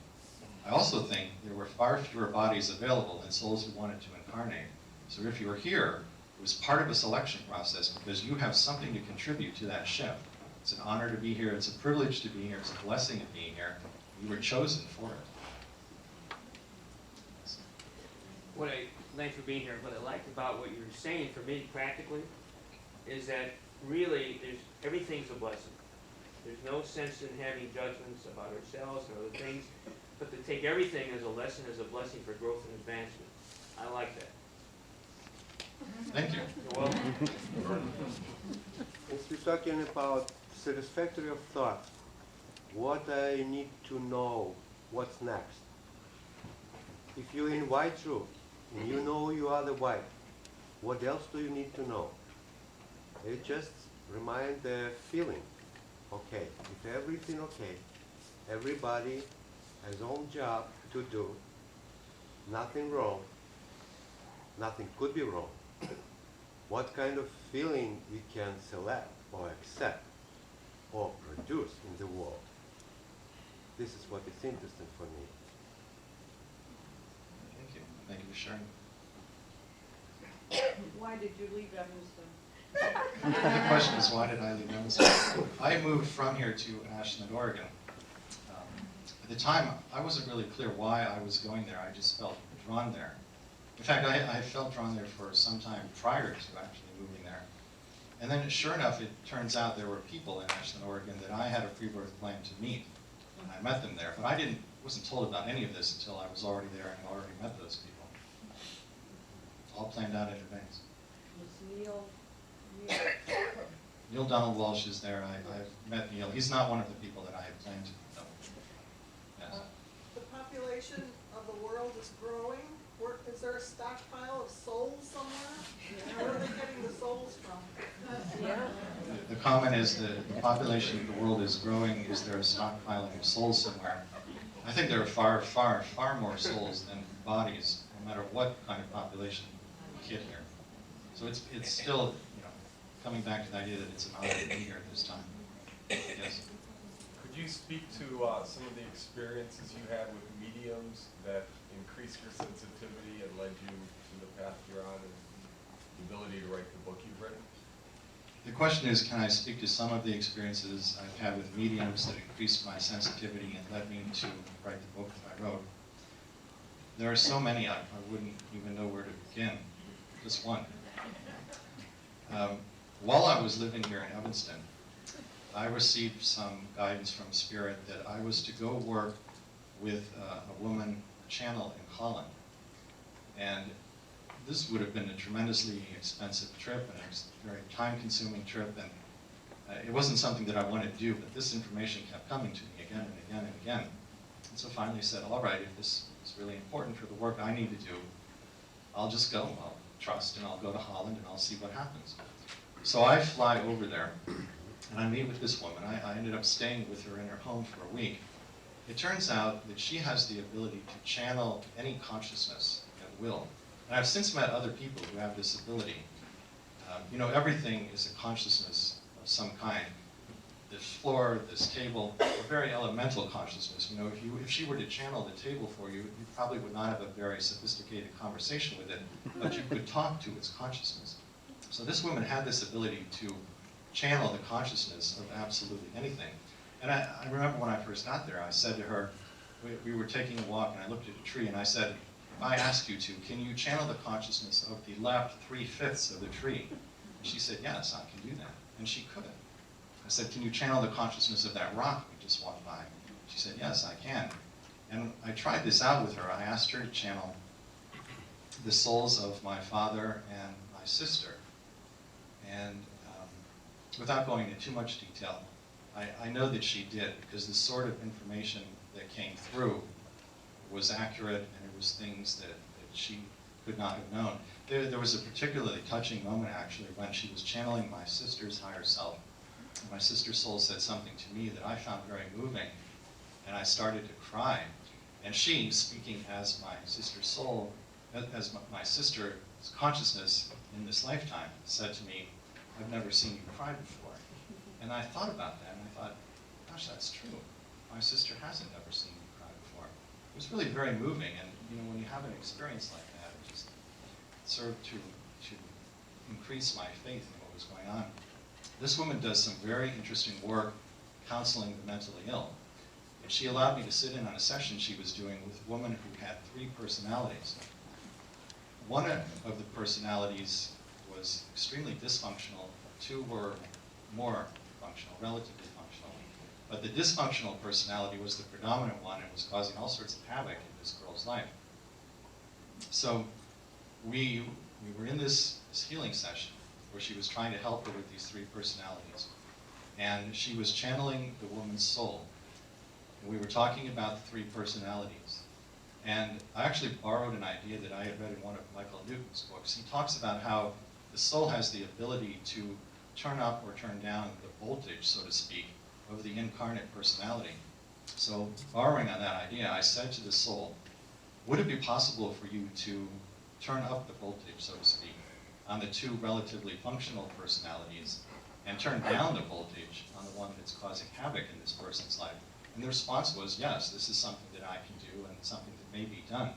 I also think there were far fewer bodies available than souls who wanted to incarnate. So if you were here, it was part of a selection process because you have something to contribute to that shift. It's an honor to be here, it's a privilege to be here, it's a blessing to be here. You were chosen for it. Thanks for being here. What I liked about what you were saying for me practically is that really everything's a blessing. There's no sense in having judgments about ourselves and other things, but to take everything as a lesson, as a blessing for growth and advancement. I like that. Thank you. You're welcome. As we're talking about satisfactory of thought, what I need to know, what's next? If you're in white room, and you know you are the white, what else do you need to know? It just remind the feeling, okay, if everything okay, everybody has own job to do, nothing wrong, nothing could be wrong. What kind of feeling we can select or accept or produce in the world? This is what is interesting for me. Thank you. Thank you for sharing. Why did you leave Evanston? The question is, why did I leave Evanston? I moved from here to Ashland, Oregon. At the time, I wasn't really clear why I was going there. I just felt drawn there. In fact, I felt drawn there for some time prior to actually moving there. And then sure enough, it turns out there were people in Ashland, Oregon that I had a free birth plan to meet. And I met them there, but I wasn't told about any of this until I was already there and already met those people. All planned out in advance. Was Neil Donald Walsh is there. I've met Neil. He's not one of the people that I had planned to meet, though. Yes. The population of the world is growing. Is there a stockpile of souls somewhere? Where are they getting the souls from? The comment is the population of the world is growing. Is there a stockpiling of souls somewhere? I think there are far, far, far more souls than bodies, no matter what kind of population we hit here. So it's still, coming back to the idea that it's an honor to be here at this time. Yes. Could you speak to some of the experiences you had with mediums that increased your sensitivity and led you to the path you're on and the ability to write the book you've written? The question is, can I speak to some of the experiences I've had with mediums that increased my sensitivity and led me to write the book that I wrote? There are so many, I wouldn't even know where to begin. Just one. While I was living here in Evanston, I received some guidance from Spirit that I was to go work with a woman, a channel in Holland. And this would have been a tremendously expensive trip and a very time-consuming trip, and it wasn't something that I wanted to do, but this information kept coming to me again and again and again. And so finally I said, all right, if this is really important for the work I need to do, I'll just go. I'll trust, and I'll go to Holland, and I'll see what happens. So I fly over there, and I meet with this woman. I ended up staying with her in her home for a week. It turns out that she has the ability to channel any consciousness at will. And I've since met other people who have this ability. Everything is a consciousness of some kind. This floor, this table, a very elemental consciousness. If she were to channel the table for you, you probably would not have a very sophisticated conversation with it, but you could talk to its consciousness. So this woman had this ability to channel the consciousness of absolutely anything. And I remember when I first got there, I said to her, we were taking a walk, and I looked at a tree, and I said, if I ask you to, can you channel the consciousness of the left 3/5 of the tree? And she said, yes, I can do that. And she couldn't. I said, can you channel the consciousness of that rock we just walked by? She said, yes, I can. And I tried this out with her. I asked her to channel the souls of my father and my sister. And without going into too much detail, I know that she did, because the sort of information that came through was accurate, and it was things that she could not have known. There was a particularly touching moment, actually, when she was channeling my sister's higher self. My sister's soul said something to me that I found very moving, and I started to cry. And she, speaking as my sister's soul, as my sister's consciousness in this lifetime, said to me, I've never seen you cry before. And I thought about that, and I thought, gosh, that's true. My sister hasn't ever seen me cry before. It was really very moving, and when you have an experience like that, it just served to increase my faith in what was going on. This woman does some very interesting work counseling the mentally ill. And she allowed me to sit in on a session she was doing with a woman who had 3 personalities. One of the personalities was extremely dysfunctional. 2 were more functional, relatively functional. But the dysfunctional personality was the predominant one and was causing all sorts of havoc in this girl's life. So we were in this healing session where she was trying to help her with these 3 personalities. And she was channeling the woman's soul. And we were talking about the 3 personalities. And I actually borrowed an idea that I had read in one of Michael Newton's books. He talks about how the soul has the ability to turn up or turn down the voltage, so to speak, of the incarnate personality. So borrowing on that idea, I said to the soul, would it be possible for you to turn up the voltage, so to speak, on the 2 relatively functional personalities and turn down the voltage on the one that's causing havoc in this person's life? And the response was, yes, this is something that I can do and something that may be done.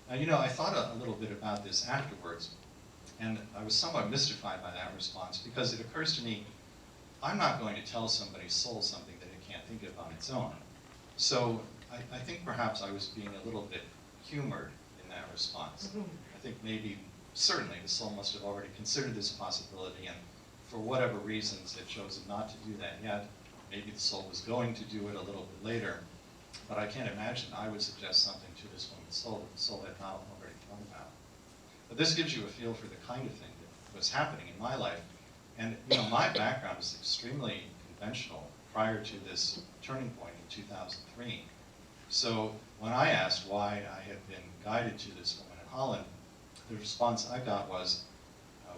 Now, I thought a little bit about this afterwards, and I was somewhat mystified by that response, because it occurs to me, I'm not going to tell somebody's soul something that it can't think of on its own. So I think perhaps I was being a little bit humored in that response. I think maybe, certainly, the soul must have already considered this possibility, and for whatever reasons it chose not to do that yet. Maybe the soul was going to do it a little bit later, but I can't imagine I would suggest something to this woman's soul that the soul had not already thought about. But this gives you a feel for the kind of thing that was happening in my life. And you know, my background is extremely conventional prior to this turning point in 2003. So when I asked why I had been guided to this woman in Holland, the response I got was,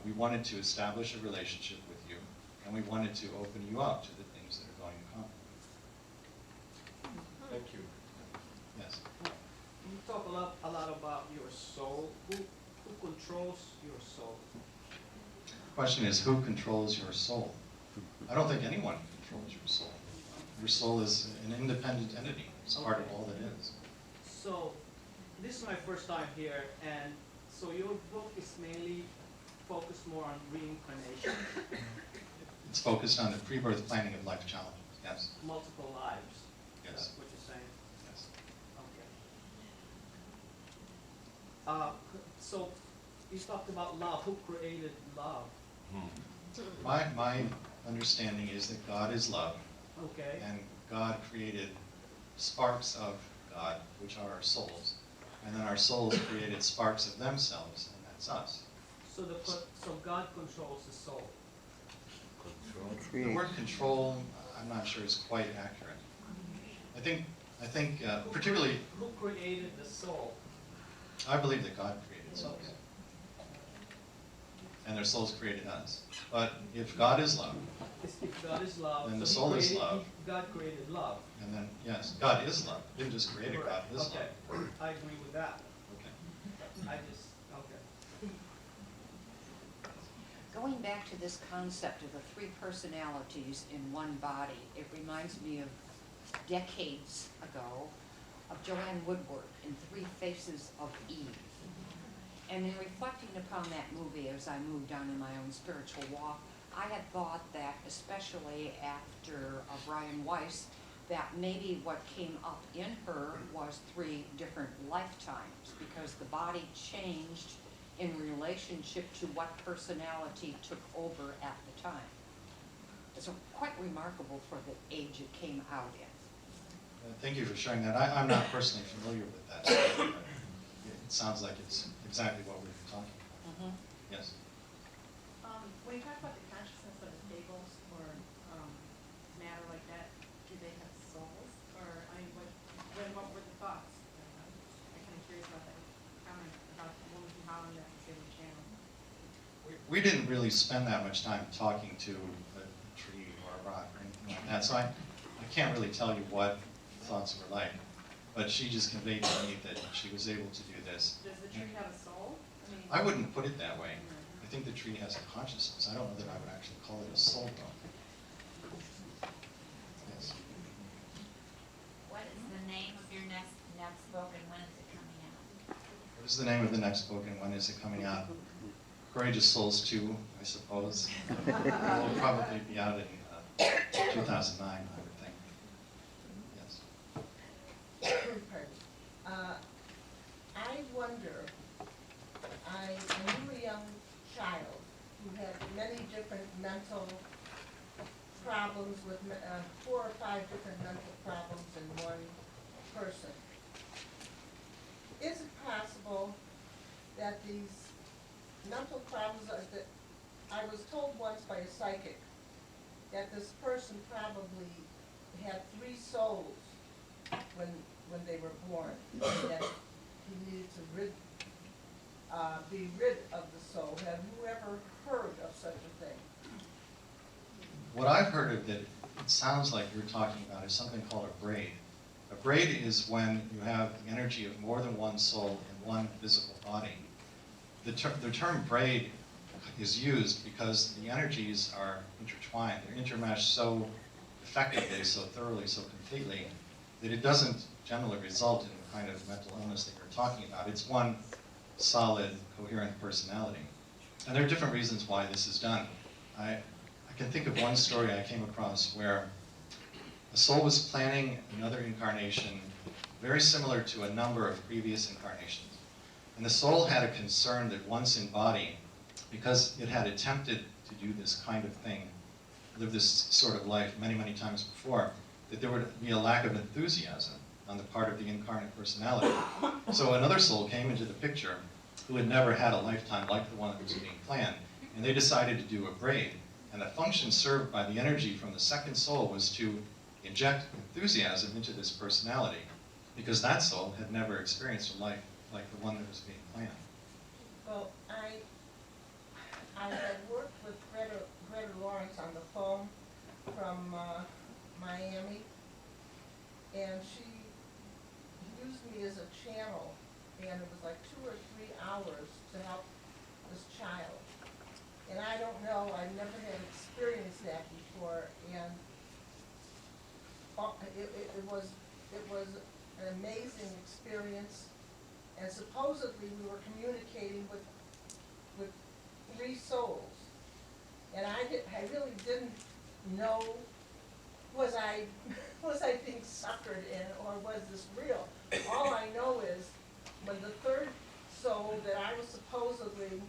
we wanted to establish a relationship with you, and we wanted to open you up to the things that are going to come. Thank you. Yes. You talk a lot about your soul. Who controls your soul? The question is, who controls your soul? I don't think anyone controls your soul. Your soul is an independent entity. It's part of all that is. So, this is my first time here, and so your book is mainly focused more on reincarnation, It's focused on the pre-birth planning of life challenges. Yes. multiple lives. Yes. That's what you're saying. Yes. Okay. So, you talked about love. Who created love? My understanding is that God is love, Okay. and God created sparks of God, which are our souls, and then our souls created sparks of themselves, and that's us. So God controls the soul. The word control, I'm not sure is quite accurate. I think particularly, Who created the soul? I believe that God created souls, and their souls created us. But if God is love, If God is love, then the so soul is love. God created love. And then, yes, God is love. He didn't just create it, God is love. Okay, I agree with that. Okay. Okay. Going back to this concept of the three personalities in one body, it reminds me of decades ago of Joanne Woodward in Three Faces of Eve. And in reflecting upon that movie as I moved on in my own spiritual walk, I had thought that, especially after Brian Weiss, that maybe what came up in her was three different lifetimes, because the body changed in relationship to what personality took over at the time. It's quite remarkable for the age it came out in. Thank you for sharing that. I'm not personally familiar with that, but it sounds like it's exactly what we've been talking about. Yes. When you talk about the consciousness of the fables or matter like that, do they have souls? Or, I mean, what were the thoughts? I'm kind of curious about that comment about the woman from Holland that was given channel. We didn't really spend that much time talking to a tree or a rock or anything like that, so I can't really tell you what thoughts were like. But she just conveyed to me that she was able to do this. Does the tree have a soul? I wouldn't put it that way. I think the tree has a consciousness. I don't know that I would actually call it a soul, though. Yes. What is the name of your next book and when is it coming out? What is the name of the next book and when is it coming out? Courageous Souls 2, I suppose. It will probably be out in 2009, I would think. Yes. Pardon. I wonder, when you were a young child, you had many different mental problems with 4 or 5 different mental problems in one person. Is it possible that these mental problems that I was told once by a psychic that this person probably had 3 souls when they were born, and that he needed to be rid of the soul. Have you ever heard of such a thing? What I've heard of that it sounds like you're talking about is something called a braid. A braid is when you have the energy of more than one soul in one physical body. The term braid is used because the energies are intertwined. They're intermeshed so effectively, so thoroughly, so completely, that it doesn't generally result in the kind of mental illness that you're talking about. It's one solid, coherent personality. And there are different reasons why this is done. I can think of one story I came across where a soul was planning another incarnation very similar to a number of previous incarnations. And the soul had a concern that once in body, because it had attempted to do this kind of thing, live this sort of life many, many times before, that there would be a lack of enthusiasm on the part of the incarnate personality. So another soul came into the picture who had never had a lifetime like the one that was being planned, and they decided to do a braid. And the function served by the energy from the second soul was to inject enthusiasm into this personality, because that soul had never experienced a life like the one that was being planned. Well, I had worked with Greta Lawrence on the phone from Miami, and she used me as a channel, and it was like 2 or 3 hours to help this child. And I don't know, I've never had experienced that before, and it was an amazing experience. And supposedly we were communicating with 3 souls, and I really didn't know, was I being suckered in, or was this real? All I know is when the 3rd soul that I was supposedly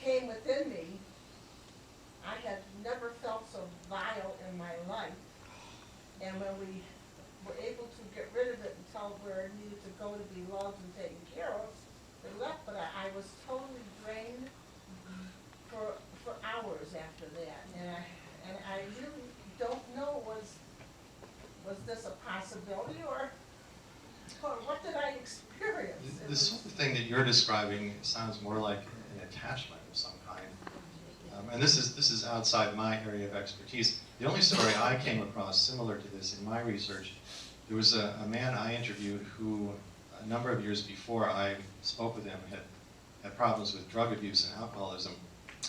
came within me, I had never felt so vile in my life. And when we were able to get rid of it and tell where it needed to go to be loved and taken care of, it left, but I was totally drained for hours after that. And I really don't know, was this a possibility, or what did I experience? The sort of thing that you're describing sounds more like an attachment of some kind. And this is outside my area of expertise. The only story I came across similar to this in my research, there was a man I interviewed who, a number of years before I spoke with him, had problems with drug abuse and alcoholism,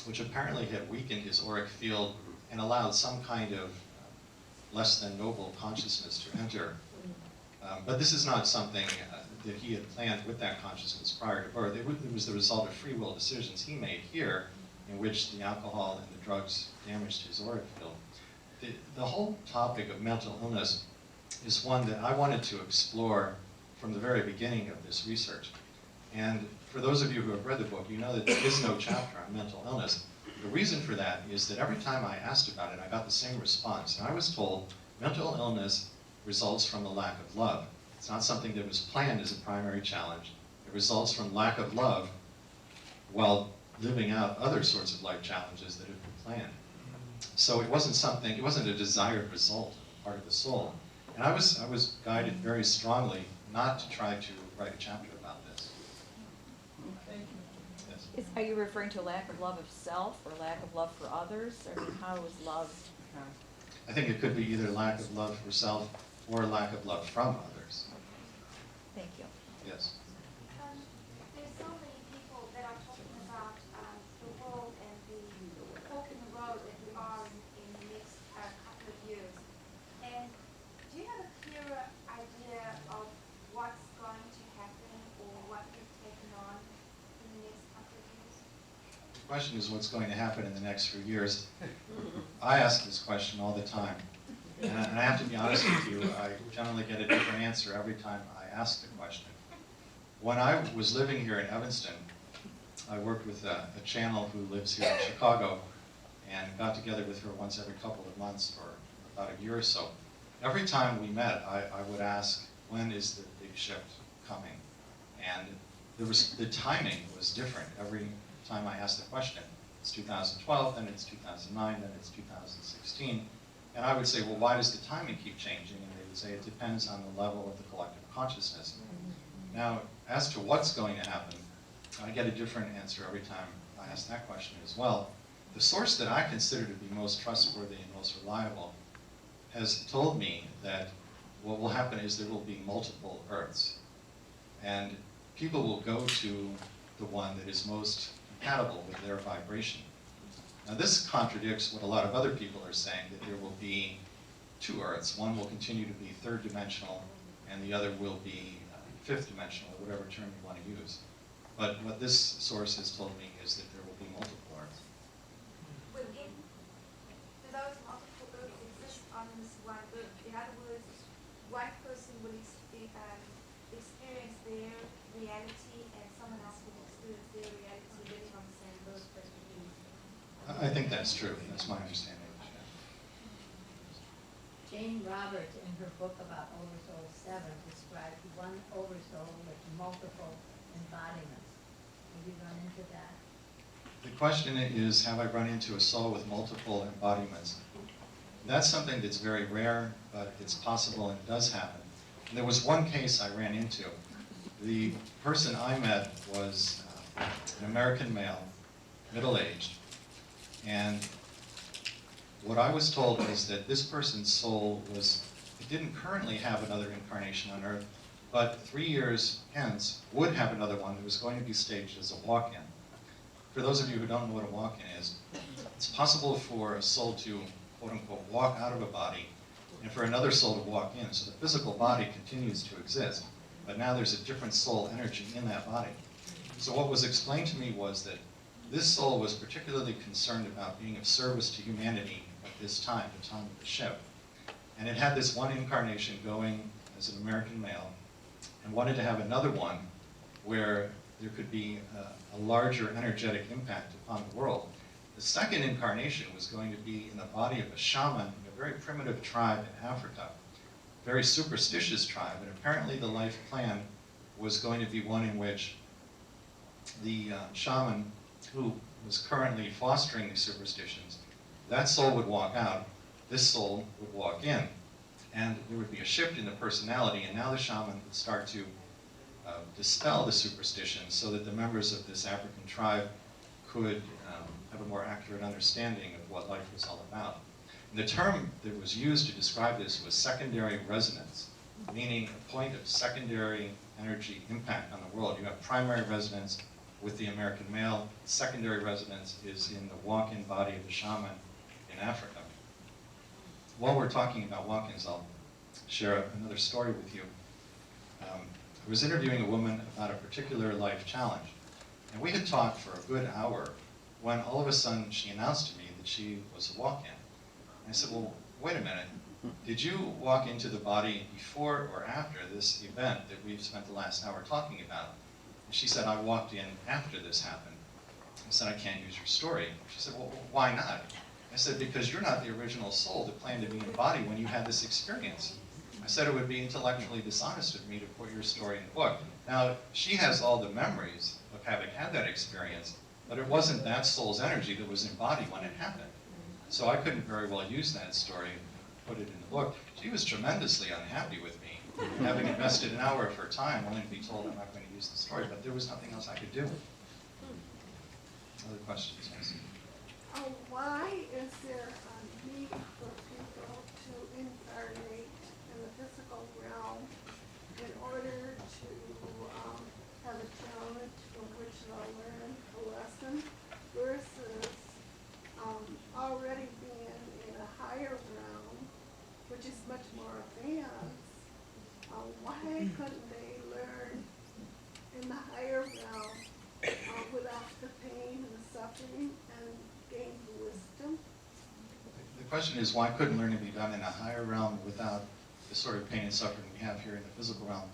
which apparently had weakened his auric field and allowed some kind of less than noble consciousness to enter. But this is not something that he had planned with that consciousness prior to birth. It was the result of free will decisions he made here, in which the alcohol and the drugs damaged his auric field. The whole topic of mental illness is one that I wanted to explore from the very beginning of this research. And for those of you who have read the book, you know that there is no chapter on mental illness. The reason for that is that every time I asked about it, I got the same response. And I was told mental illness results from the lack of love. It's not something that was planned as a primary challenge. It results from lack of love while living out other sorts of life challenges that have been planned. So it wasn't a desired result on the part of the soul. And I was guided very strongly not to try to write a chapter about this. Thank you. Yes. Are you referring to lack of love of self or lack of love for others? I mean, how is love? I think it could be either lack of love for self or lack of love from others. Thank you. Yes. There's so many people that are talking about the world and the fork in the road that we are in the next couple of years. And do you have a clearer idea of what's going to happen or what you've taken on in the next couple of years? The question is what's going to happen in the next few years. I ask this question all the time. And I have to be honest with you, I generally get a different answer every time I ask the question. When I was living here in Evanston, I worked with a channel who lives here in Chicago and got together with her once every couple of months for about a year or so. Every time we met, I would ask, when is the big shift coming? And the timing was different every time I asked the question. It's 2012, then it's 2009, then it's 2016. And I would say, well, why does the timing keep changing? And they would say, it depends on the level of the collective consciousness. Now, as to what's going to happen, I get a different answer every time I ask that question as well. The source that I consider to be most trustworthy and most reliable has told me that what will happen is there will be multiple Earths. And people will go to the one that is most compatible with their vibration. Now this contradicts what a lot of other people are saying, that there will be 2 Earths. One will continue to be 3rd dimensional, and the other will be 5th dimensional, or whatever term you want to use. But what this source has told me is that there will be multiple Earths. Within, do those multiple Earths exist on this one Earth? In other words, one person will experience their reality think that's true. That's my understanding. Jane Roberts, in her book about Oversoul 7, described one oversoul with multiple embodiments. Have you run into that? The question is, have I run into a soul with multiple embodiments? That's something that's very rare, but it's possible and it does happen. And there was one case I ran into. The person I met was an American male, middle-aged, and what I was told was that this person's soul it didn't currently have another incarnation on Earth, but 3 years hence would have another one that was going to be staged as a walk-in. For those of you who don't know what a walk-in is, it's possible for a soul to, quote-unquote, walk out of a body, and for another soul to walk in. So the physical body continues to exist, but now there's a different soul energy in that body. So what was explained to me was that this soul was particularly concerned about being of service to humanity at this time, the time of the ship. And it had this one incarnation going as an American male, and wanted to have another one where there could be a larger energetic impact upon the world. The second incarnation was going to be in the body of a shaman in a very primitive tribe in Africa, very superstitious tribe, and apparently the life plan was going to be one in which the shaman who was currently fostering these superstitions, that soul would walk out, this soul would walk in, and there would be a shift in the personality, and now the shaman would start to dispel the superstitions so that the members of this African tribe could have a more accurate understanding of what life was all about. And the term that was used to describe this was secondary resonance, meaning a point of secondary energy impact on the world. You have primary resonance with the American male. Secondary resonance is in the walk-in body of the shaman in Africa. While we're talking about walk-ins, I'll share another story with you. I was interviewing a woman about a particular life challenge, and we had talked for a good hour when all of a sudden she announced to me that she was a walk-in. I said, well, wait a minute. Did you walk into the body before or after this event that we've spent the last hour talking about? And she said, I walked in after this happened. I said, I can't use your story. She said, well, why not? I said, because you're not the original soul that planned to be in the body when you had this experience. I said it would be intellectually dishonest of me to put your story in the book. Now, she has all the memories of having had that experience, but it wasn't that soul's energy that was embodied when it happened. So I couldn't very well use that story and put it in the book. She was tremendously unhappy with me, having invested an hour of her time only to be told I'm not going to use the story, but there was nothing else I could do. Other questions? Yes. Why is there a need for people to incarnate in the physical realm in order to have a challenge from which they'll learn a lesson versus already being in a higher realm, which is much more advanced? Why couldn't they learn in the higher realm without the pain and the suffering and gain the wisdom? The question is, why couldn't learning be done in a higher realm without the sort of pain and suffering we have here in the physical realm?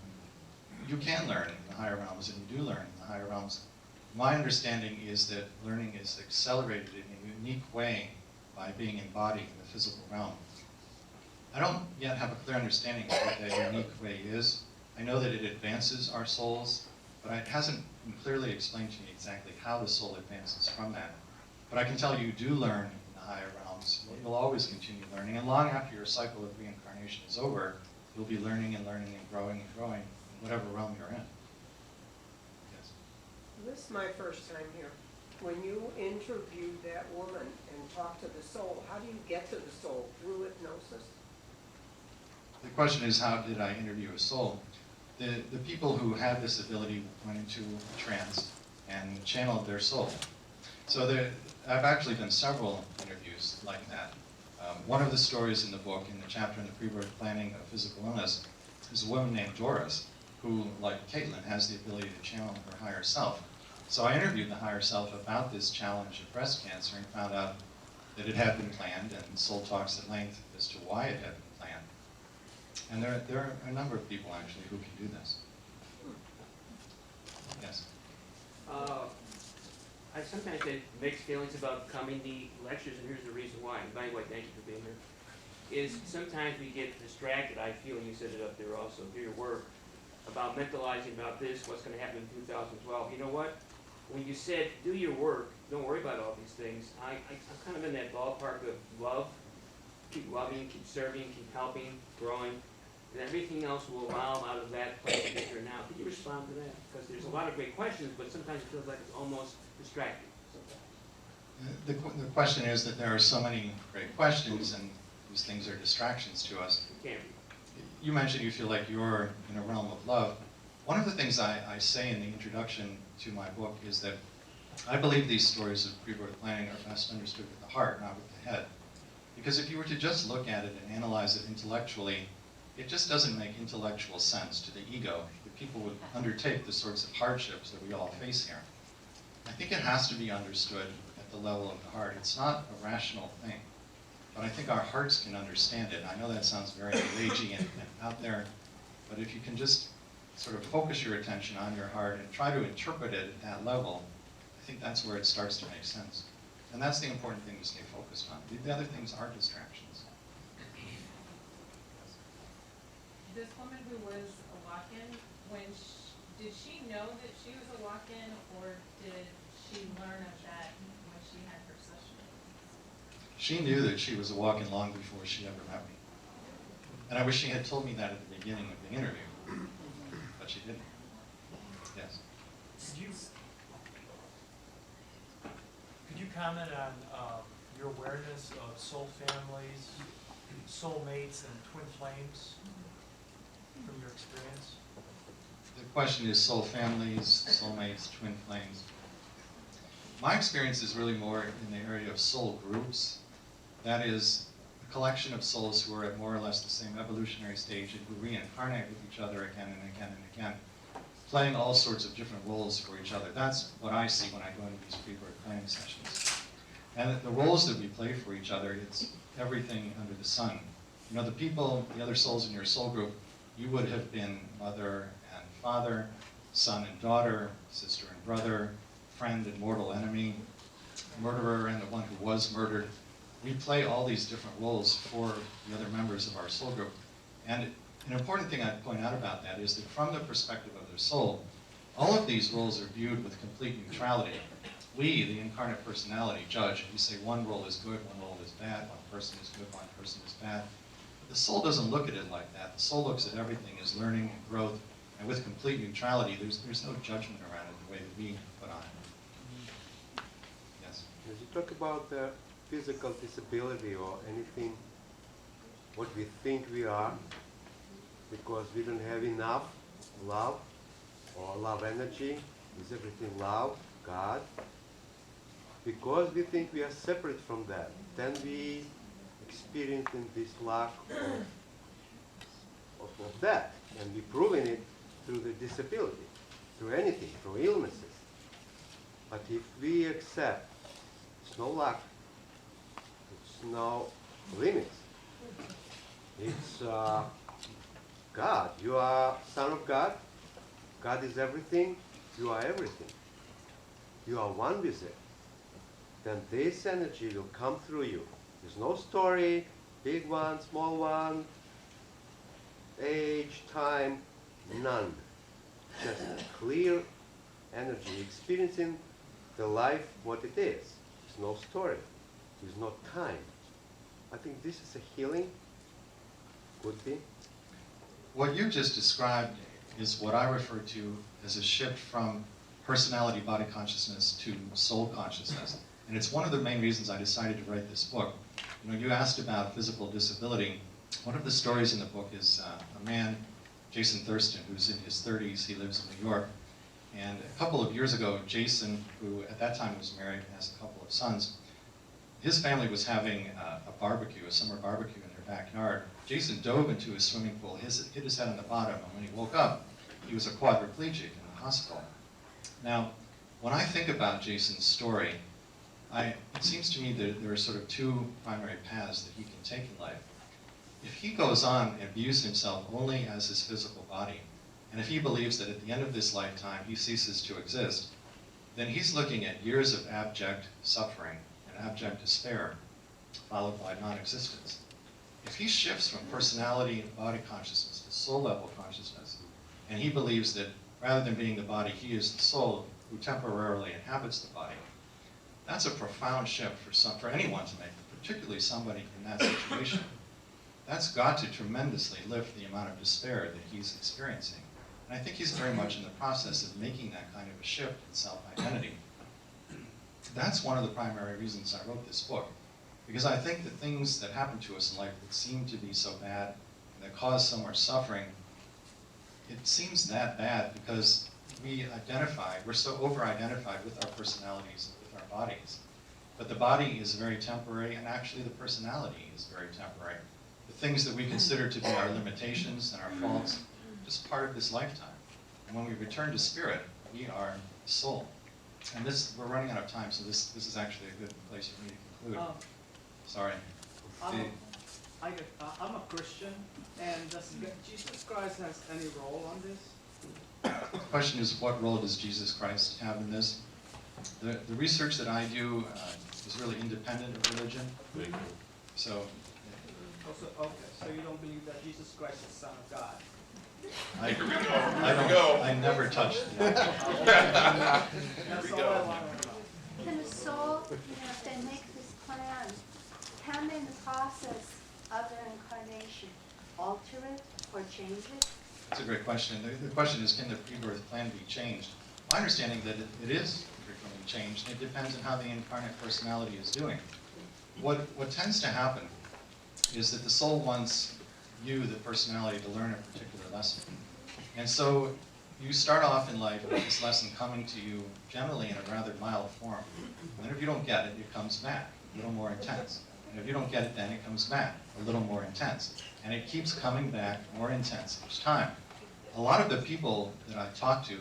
You can learn in the higher realms, and you do learn in the higher realms. My understanding is that learning is accelerated in a unique way by being embodied in the physical realm. I don't yet have a clear understanding of what that unique way is. I know that it advances our souls, but it hasn't been clearly explained to me exactly how the soul advances from that. But I can tell you do learn in the higher realms. You'll always continue learning, and long after your cycle of reincarnation is over, you'll be learning and learning and growing in whatever realm you're in. Yes. This is my first time here. When you interviewed that woman and talked to the soul, how do you get to the soul? Through hypnosis? The question is, how did I interview a soul? The people who had this ability went into a trance and channeled their soul. So I've actually done several interviews like that. One of the stories in the book, in the chapter in the pre-birth planning of physical illness, is a woman named Doris, who, like Caitlin, has the ability to channel her higher self. So I interviewed the higher self about this challenge of breast cancer and found out that it had been planned, and the soul talks at length as to why it had been planned. And there are a number of people, actually, who can do this. Yes? I sometimes it makes feelings about coming to lectures, and here's the reason why. And by the way, thank you for being here. Is sometimes we get distracted, I feel, and you said it up there also, through your work, about mentalizing about this, what's gonna happen in 2012. You know what? When you said, do your work, don't worry about all these things, I'm kind of in that ballpark of love. Keep loving, keep serving, keep helping, growing, and everything else will evolve out of that place that you're now. Can you respond to that? Because there's a lot of great questions, but sometimes it feels like it's almost distracting. The question is that there are so many great questions, and these things are distractions to us. It can be. You mentioned you feel like you're in a realm of love. One of the things I say in the introduction to my book is that I believe these stories of pre-birth planning are best understood with the heart, not with the head. Because if you were to just look at it and analyze it intellectually, it just doesn't make intellectual sense to the ego that people would undertake the sorts of hardships that we all face here. I think it has to be understood at the level of the heart. It's not a rational thing, but I think our hearts can understand it. I know that sounds very ragey and out there, but if you can just sort of focus your attention on your heart and try to interpret it at that level, I think that's where it starts to make sense. And that's the important thing to stay focused on. The other things are distractions. This woman who was a walk-in, did she know that she was a walk-in, or did she learn of that when she had her session? She knew that she was a walk-in long before she ever met me. And I wish she had told me that at the beginning of the interview, but she didn't. Yes. Could you comment on your awareness of soul families, soulmates, and twin flames from your experience? The question is soul families, soulmates, twin flames. My experience is really more in the area of soul groups. That is, a collection of souls who are at more or less the same evolutionary stage and who reincarnate with each other again and again and again, playing all sorts of different roles for each other. That's what I see when I go into these pre-birth planning sessions. And the roles that we play for each other, it's everything under the sun. You know, the people, the other souls in your soul group, you would have been mother and father, son and daughter, sister and brother, friend and mortal enemy, murderer and the one who was murdered. We play all these different roles for the other members of our soul group. And an important thing I'd point out about that is that from the perspective of their soul, all of these roles are viewed with complete neutrality. We, the incarnate personality, judge. We say one role is good, one role is bad, one person is good, one person is bad. The soul doesn't look at it like that. The soul looks at everything as learning and growth, and with complete neutrality, there's no judgment around it the way that we put on it. Yes? As you talk about the physical disability or anything, what we think we are, because we don't have enough love or love energy, is everything love, God? Because we think we are separate from that, then we experiencing this lack of that, and we proving it through the disability, through anything, through illnesses. But if we accept it's no lack, it's no limits, it's God. You are son of God. God is everything. You are everything. You are one with it. Then this energy will come through you. There's no story, big one, small one, age, time, none. Just clear energy, experiencing the life what it is. There's no story. There's no time. I think this is a healing. Could be. What you just described is what I refer to as a shift from personality body consciousness to soul consciousness. And it's one of the main reasons I decided to write this book. You know, you asked about physical disability. One of the stories in the book is a man, Jason Thurston, who's in his 30s. He lives in New York. And a couple of years ago, Jason, who at that time was married and has a couple of sons, his family was having a barbecue, a summer barbecue in their backyard. Jason dove into his swimming pool, hit his head on the bottom, and when he woke up, he was a quadriplegic in the hospital. Now, when I think about Jason's story, it seems to me that there are sort of two primary paths that he can take in life. If he goes on and views himself only as his physical body, and if he believes that at the end of this lifetime he ceases to exist, then he's looking at years of abject suffering and abject despair, followed by non-existence. If he shifts from personality and body consciousness to soul level consciousness, and he believes that rather than being the body, he is the soul who temporarily inhabits the body, that's a profound shift for anyone to make, particularly somebody in that situation. That's got to tremendously lift the amount of despair that he's experiencing. And I think he's very much in the process of making that kind of a shift in self-identity. That's one of the primary reasons I wrote this book. Because I think the things that happen to us in life that seem to be so bad, and that cause so much suffering, it seems that bad because we're so over-identified with our personalities and with our bodies. But the body is very temporary, and actually the personality is very temporary. The things that we consider to be our limitations and our faults, just part of this lifetime. And when we return to spirit, we are the soul. And we're running out of time, so this is actually a good place for me to conclude. Sorry. I'm a Christian, and does Jesus Christ has any role on this? The question is, what role does Jesus Christ have in this? The research that I do is really independent of religion. So, Okay, so you don't believe that Jesus Christ is the Son of God? I never touched that. That's all I want to know. Can the soul, if they make this plan, can they in the process of their incarnation alter it or change it? That's a great question. The question is, can the pre-birth plan be changed? My understanding that it is frequently changed. It depends on how the incarnate personality is doing. What tends to happen is that the soul wants you, the personality, to learn a particular lesson. And so you start off in life with this lesson coming to you generally in a rather mild form. And then if you don't get it, it comes back, a little more intense. And if you don't get it then, it comes back, a little more intense. And it keeps coming back more intense each time. A lot of the people that I talk to,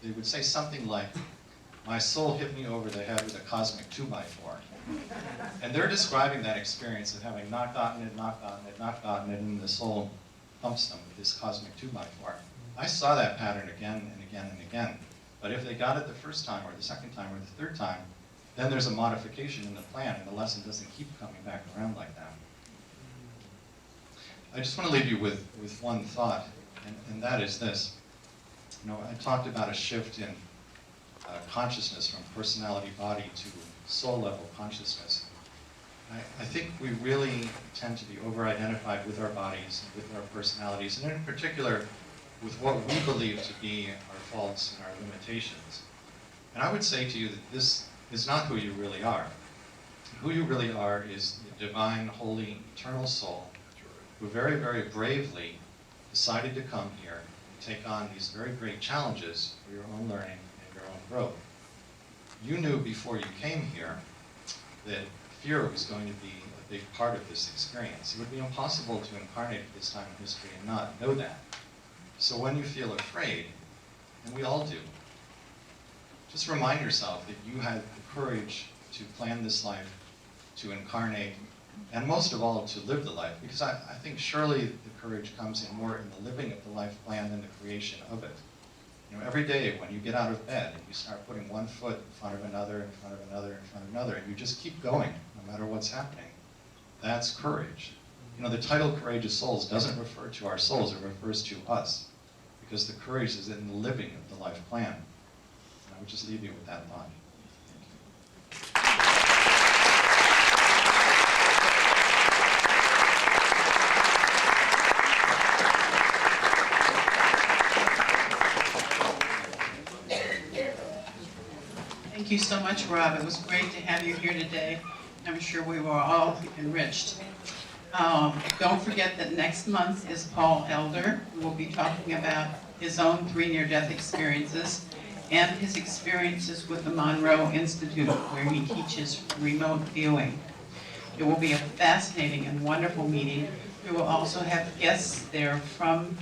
they would say something like, my soul hit me over the head with a cosmic 2x4. And they're describing that experience of having not gotten it, not gotten it, not gotten it, and the soul pumps them with this cosmic 2x4. I saw that pattern again and again and again. But if they got it the first time or the second time or the third time, then there's a modification in the plan and the lesson doesn't keep coming back around like that. I just want to leave you with one thought, and that is this. I talked about a shift in consciousness from personality body to soul level consciousness. I think we really tend to be over-identified with our bodies, and with our personalities, and in particular with what we believe to be our faults and our limitations. And I would say to you that this is not who you really are. Who you really are is the divine, holy, eternal soul who very, very bravely decided to come here and take on these very great challenges for your own learning and your own growth. You knew before you came here that fear was going to be a big part of this experience. It would be impossible to incarnate at this time in history and not know that. So when you feel afraid, and we all do, just remind yourself that you had the courage to plan this life, to incarnate, and most of all, to live the life. Because I think surely the courage comes in more in the living of the life plan than the creation of it. Every day when you get out of bed and you start putting one foot in front of another, in front of another, in front of another, and you just keep going no matter what's happening, that's courage. The title Courageous Souls doesn't refer to our souls, it refers to us. Because the courage is in the living of the life plan. And I would just leave you with that thought. Thank you so much, Rob. It was great to have you here today. I'm sure we were all enriched. Don't forget that next month is Paul Elder, who will be talking about his own 3 near-death experiences and his experiences with the Monroe Institute, where he teaches remote viewing. It will be a fascinating and wonderful meeting. We will also have guests there from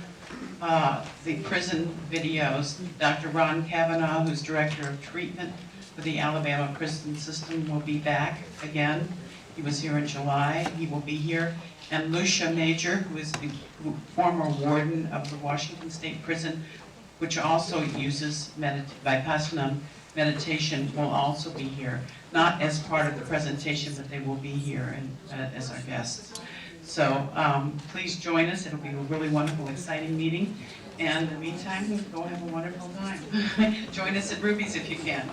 the prison videos. Dr. Ron Kavanaugh, who's Director of Treatment for the Alabama prison system, will be back again. He was here in July. He will be here. And Lucia Major, who is the former warden of the Washington State Prison, which also uses Vipassana meditation will also be here, not as part of the presentation, but they will be here and as our guests. So please join us. It'll be a really wonderful, exciting meeting. And in the meantime, go have a wonderful time. Join us at Ruby's if you can.